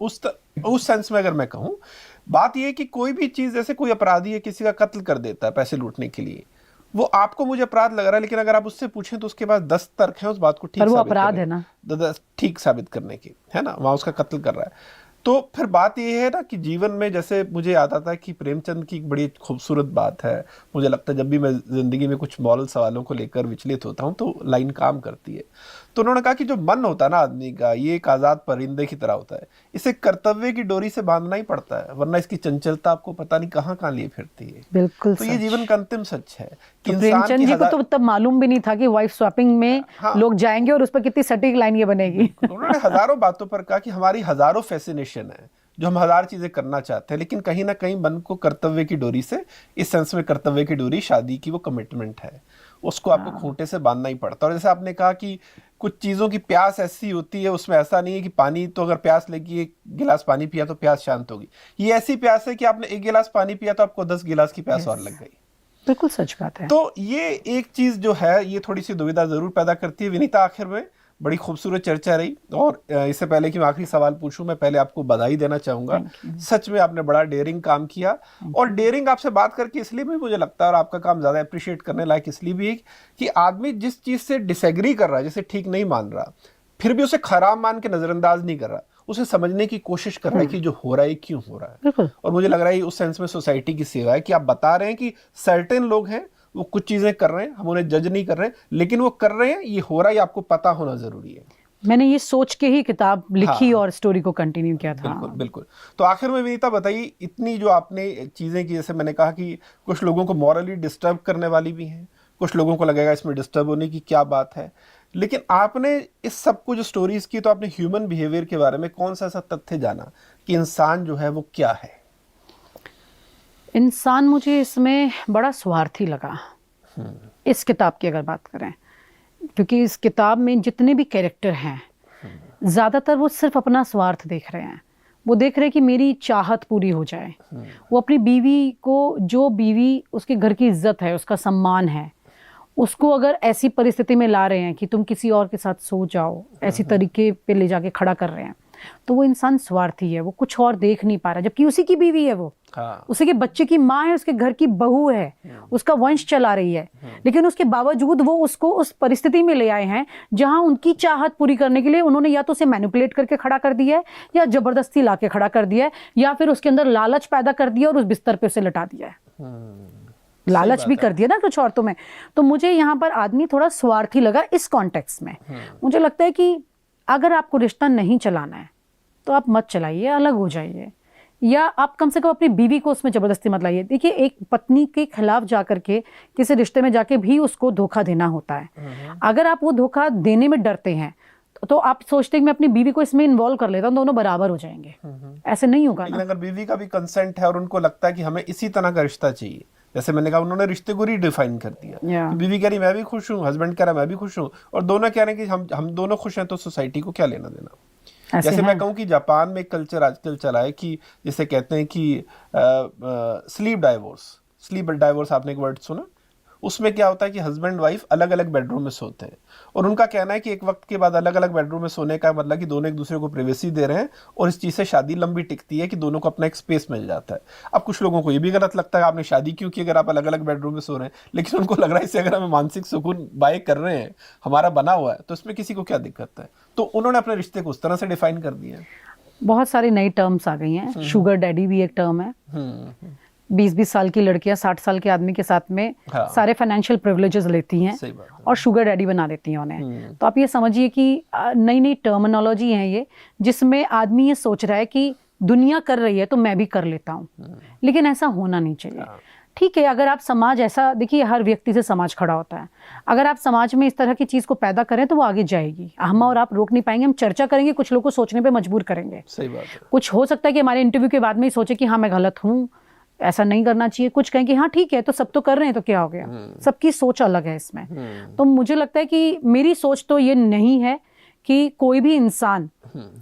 उस सेंस में अगर मैं कहूँ, बात यह है कि कोई भी चीज, जैसे कोई अपराधी है किसी का कत्ल कर देता है पैसे लूटने के लिए, वो आपको मुझे अपराध लग रहा है, लेकिन अगर आप उससे पूछें तो उसके पास 10 तर्क हैं उस बात को ठीक साबित करने की, है ना, वहां उसका कत्ल कर रहा है। तो फिर बात ये है ना कि जीवन में, जैसे मुझे याद आता है कि प्रेमचंद की एक बड़ी खूबसूरत बात है, मुझे लगता है जब भी मैं जिंदगी में कुछ मॉरल सवालों को लेकर विचलित होता हूँ तो लाइन काम करती है। तो उन्होंने कहा कि जो मन होता है ना आदमी का, ये एक आजाद परिंदे की तरह होता है, इसे कर्तव्य की डोरी से बांधना ही पड़ता है, वरना इसकी चंचलता आपको पता नहीं कहाँ कहाँ लिए फिरती है। बिल्कुल। तो ये जीवन का अंतिम सच है कि तो प्रेमचंद जी को तो तब मालूम भी नहीं था कि वाइफ स्वैपिंग में लोग जाएंगे और उस पर कितनी सटीक लाइन ये बनेगी। उन्होंने हजारों बातों पर कहा कि हमारी हजारों फैसिनेशन है, जो हम हजार चीजें करना चाहते हैं, लेकिन कहीं ना कहीं मन को कर्तव्य की डोरी से, इस सेंस में कर्तव्य की डोरी शादी की वो कमिटमेंट है, उसको आपको खूंटे से बांधना ही पड़ता है। और जैसे आपने कहा कि कुछ चीजों की प्यास ऐसी होती है, उसमें ऐसा नहीं है कि पानी तो अगर प्यास लगी, 1 गिलास पानी पिया तो प्यास शांत होगी। ये ऐसी प्यास है कि आपने 1 गिलास पानी पिया तो आपको 10 गिलास की प्यास और लग गई। बिल्कुल सच बात है। तो ये एक चीज जो है ये थोड़ी सी दुविधा जरूर पैदा करती है। विनीता, आखिर में बड़ी खूबसूरत चर्चा रही, और इससे पहले कि मैं आखिरी सवाल पूछूं, मैं पहले आपको बधाई देना चाहूंगा। सच में आपने बड़ा डेयरिंग काम किया, और डेयरिंग आपसे बात करके इसलिए भी मुझे लगता है, और आपका काम ज्यादा अप्रिशिएट करने लायक इसलिए भी है कि आदमी जिस चीज से डिसएग्री कर रहा है, जिसे ठीक नहीं मान रहा, फिर भी उसे खराब मान के नजरअंदाज नहीं कर रहा, उसे समझने की कोशिश कर रहा है कि जो हो रहा है क्यों हो रहा है। और मुझे लग रहा है उस सेंस में सोसाइटी की सेवा है कि आप बता रहे हैं कि सर्टेन लोग हैं, वो कुछ चीजें कर रहे हैं, हम उन्हें जज नहीं कर रहे हैं, लेकिन वो कर रहे हैं, ये हो रहा है, ये आपको पता होना जरूरी है। मैंने ये सोच के ही किताब लिखी और स्टोरी को कंटिन्यू किया था। बिल्कुल बिल्कुल। तो आखिर में विनीता बताइए, इतनी जो आपने चीजें की, जैसे मैंने कहा कि कुछ लोगों को मॉरली डिस्टर्ब करने वाली भी हैं, कुछ लोगों को लगेगा इसमें डिस्टर्ब होने की क्या बात है, लेकिन आपने इस सब को जो स्टोरीज की, तो आपने ह्यूमन बिहेवियर के बारे में कौन सा ऐसा तथ्य जाना कि इंसान जो है वो क्या है? इंसान मुझे इसमें बड़ा स्वार्थी लगा, इस किताब की अगर बात करें, क्योंकि इस किताब में जितने भी कैरेक्टर हैं ज़्यादातर वो सिर्फ अपना स्वार्थ देख रहे हैं। वो देख रहे हैं कि मेरी चाहत पूरी हो जाए। वो अपनी बीवी को, जो बीवी उसके घर की इज्जत है, उसका सम्मान है, उसको अगर ऐसी परिस्थिति में ला रहे हैं कि तुम किसी और के साथ सो जाओ, ऐसी तरीके पे ले जाके खड़ा कर रहे हैं, तो वो इंसान स्वार्थी है। वो कुछ और देख नहीं पा रहा, जबकि उसी की बीवी है वो, उसी के बच्चे की माँ है, उसके घर की बहू है, उसका वंश चला रही है, लेकिन उसके बावजूद वो उसको उस परिस्थिति में ले आए हैं जहां उनकी चाहत पूरी करने के लिए उन्होंने या तो उसे मैनिपुलेट करके खड़ा कर दिया है, या जबरदस्ती लाके खड़ा कर दिया है, या फिर उसके अंदर लालच पैदा कर दिया और उस बिस्तर पे उसे लटा दिया है। लालच भी कर दिया ना कुछ औरतों में। तो मुझे यहाँ पर आदमी थोड़ा स्वार्थी लगा इस कॉन्टेक्स्ट में। मुझे लगता है कि अगर आपको रिश्ता नहीं चलाना है तो आप मत चलाइए, अलग हो जाइए, या आप कम से कम अपनी बीवी को उसमें जबरदस्ती मत लाइए। देखिए, एक पत्नी के खिलाफ जाकर के किसी रिश्ते में जाके भी उसको धोखा देना होता है। अगर आप वो धोखा देने में डरते हैं तो आप सोचते हैं मैं अपनी बीवी को इसमें इन्वॉल्व कर लेता हूँ, दोनों बराबर हो जाएंगे। ऐसे नहीं होगा ना। अगर बीवी का भी कंसेंट है और उनको लगता है कि हमें इसी तरह का रिश्ता चाहिए, जैसे मैंने कहा उन्होंने रिश्ते को रीडिफाइन कर दिया। बीवी कह रही मैं भी खुश हूँ, हस्बैंड कह रहा मैं भी खुश हूँ, और दोनों कह रहे हैं कि हम दोनों खुश हैं, तो सोसाइटी को क्या लेना देना। जैसे मैं कहूँ कि जापान में एक कल्चर आजकल चला है कि जिसे कहते हैं कि स्लीप डाइवोर्स आपने एक वर्ड सुना? उसमें क्या होता है कि हस्बैंड वाइफ अलग अलग बेडरूम में सोते हैं, और उनका कहना है कि एक वक्त के बाद अलग अलग बेडरूम में सोने का मतलब कि दोनों एक दूसरे को प्राइवेसी दे रहे हैं, और इस चीज से शादी लंबी टिकती है कि दोनों को अपना एक स्पेस मिल जाता है। अब कुछ लोगों को ये भी गलत लगता है आपने शादी क्यों की अगर आप अलग अलग बेडरूम में सो रहे हैं, लेकिन उनको लग रहा है इससे अगर हमें मानसिक सुकून बाय कर रहे हैं, हमारा बना हुआ है, तो इसमें किसी को क्या दिक्कत है। तो उन्होंने अपने रिश्ते को उस तरह से डिफाइन कर दिया। बहुत सारी नई टर्म्स आ गई हैं। शुगर डैडी भी एक टर्म है। 20-20 साल की लड़कियां 60 साल के आदमी के साथ में सारे फाइनेंशियल प्रिविलेजेस लेती हैं और शुगर डैडी बना देती हैं उन्हें। तो आप ये समझिए कि नई नई टर्मिनोलॉजी है ये, जिसमें आदमी ये सोच रहा है कि दुनिया कर रही है तो मैं भी कर लेता हूँ, लेकिन ऐसा होना नहीं चाहिए। ठीक है, अगर आप समाज ऐसा, देखिए हर व्यक्ति से समाज खड़ा होता है, अगर आप समाज में इस तरह की चीज को पैदा करें तो वो आगे जाएगी। हम और आप रोक नहीं पाएंगे, हम चर्चा करेंगे, कुछ लोगों को सोचने पे मजबूर करेंगे। सही बात है। कुछ हो सकता है कि हमारे इंटरव्यू के बाद में ही सोचे कि हाँ मैं गलत हूँ, ऐसा नहीं करना चाहिए, कुछ कहें कि हाँ ठीक है तो सब तो कर रहे हैं तो क्या हो गया। सबकी सोच अलग है इसमें। तो मुझे लगता है कि मेरी सोच तो ये नहीं है कि कोई भी इंसान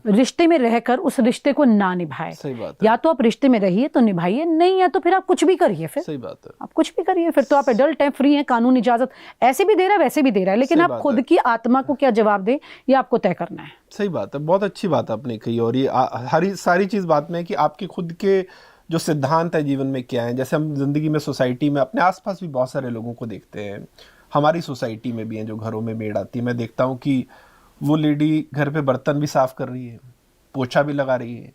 रिश्ते में रहकर उस रिश्ते को ना निभाए। सही बात है। या तो आप रिश्ते में रहिए तो निभाइए, नहीं है तो फिर आप कुछ भी करिए। फिर सही बात है। आप कुछ भी करिए, फिर तो आप एडल्ट हैं, फ्री हैं, कानून इजाजत ऐसे भी दे रहा है वैसे भी दे रहा है, लेकिन आप खुद की आत्मा को क्या जवाब दें ये आपको तय करना है। सही बात है, बहुत अच्छी बात आपने कही। और ये हरी सारी चीज बात में है कि आपके खुद के जो सिद्धांत है जीवन में क्या है। जैसे हम जिंदगी में, सोसाइटी में, अपने आसपास भी बहुत सारे लोगों को देखते हैं, हमारी सोसाइटी में भी हैं जो घरों में मेड आती है। मैं देखता हूँ कि वो लेडी घर पे बर्तन भी साफ कर रही है, पोछा भी लगा रही है,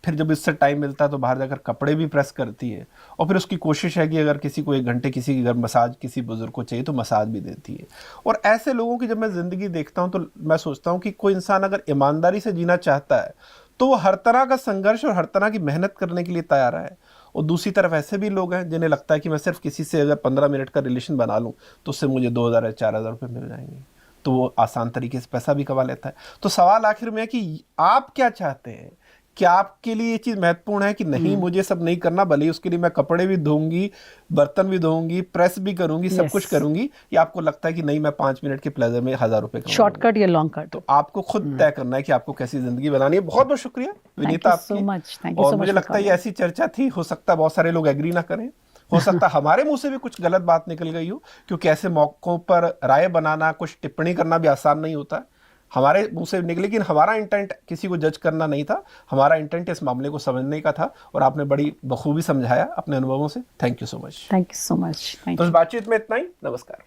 फिर जब इससे टाइम मिलता है तो बाहर जाकर कपड़े भी प्रेस करती है, और फिर उसकी कोशिश है कि अगर किसी को 1 घंटे किसी की घर मसाज, किसी बुजुर्ग को चाहिए तो मसाज भी देती है। और ऐसे लोगों की जब मैं ज़िंदगी देखता हूँ तो मैं सोचता हूँ कि कोई इंसान अगर ईमानदारी से जीना चाहता है तो वो हर तरह का संघर्ष और हर तरह की मेहनत करने के लिए तैयार है। और दूसरी तरफ ऐसे भी लोग हैं जिन्हें लगता है कि मैं सिर्फ किसी से अगर 15 मिनट का रिलेशन बना लूँ तो उससे मुझे 2000 या 4000 रुपये मिल जाएंगे, तो वो आसान तरीके से पैसा भी कमा लेता है। तो सवाल आखिर में है कि आप क्या चाहते हैं? क्या आपके लिए ये चीज़ महत्वपूर्ण है कि नहीं मुझे सब नहीं करना, भले ही उसके लिए मैं कपड़े भी धोऊंगी, बर्तन भी धोऊंगी, प्रेस भी करूंगी, सब कुछ करूंगी, या आपको लगता है कि नहीं मैं 5 मिनट के प्लेजर में 1000 रुपए कमाऊंगा? शॉर्टकट या लॉन्ग कट? तो आपको खुद तय करना है कि आपको कैसी जिंदगी बनानी है। बहुत बहुत शुक्रिया विनीता आपकी। और मुझे लगता है ये ऐसी चर्चा थी, हो सकता है बहुत सारे लोग एग्री ना करें, हो सकता है हमारे मुंह से भी कुछ गलत बात निकल गई हो, क्योंकि ऐसे मौकों पर राय बनाना, कुछ टिप्पणी करना भी आसान नहीं होता है। हमारे मुंह से निकले, लेकिन हमारा इंटेंट किसी को जज करना नहीं था, हमारा इंटेंट इस मामले को समझने का था, और आपने बड़ी बखूबी समझाया अपने अनुभवों से। Thank you so much. Thank you so much. तो इस बातचीत में इतना ही। नमस्कार।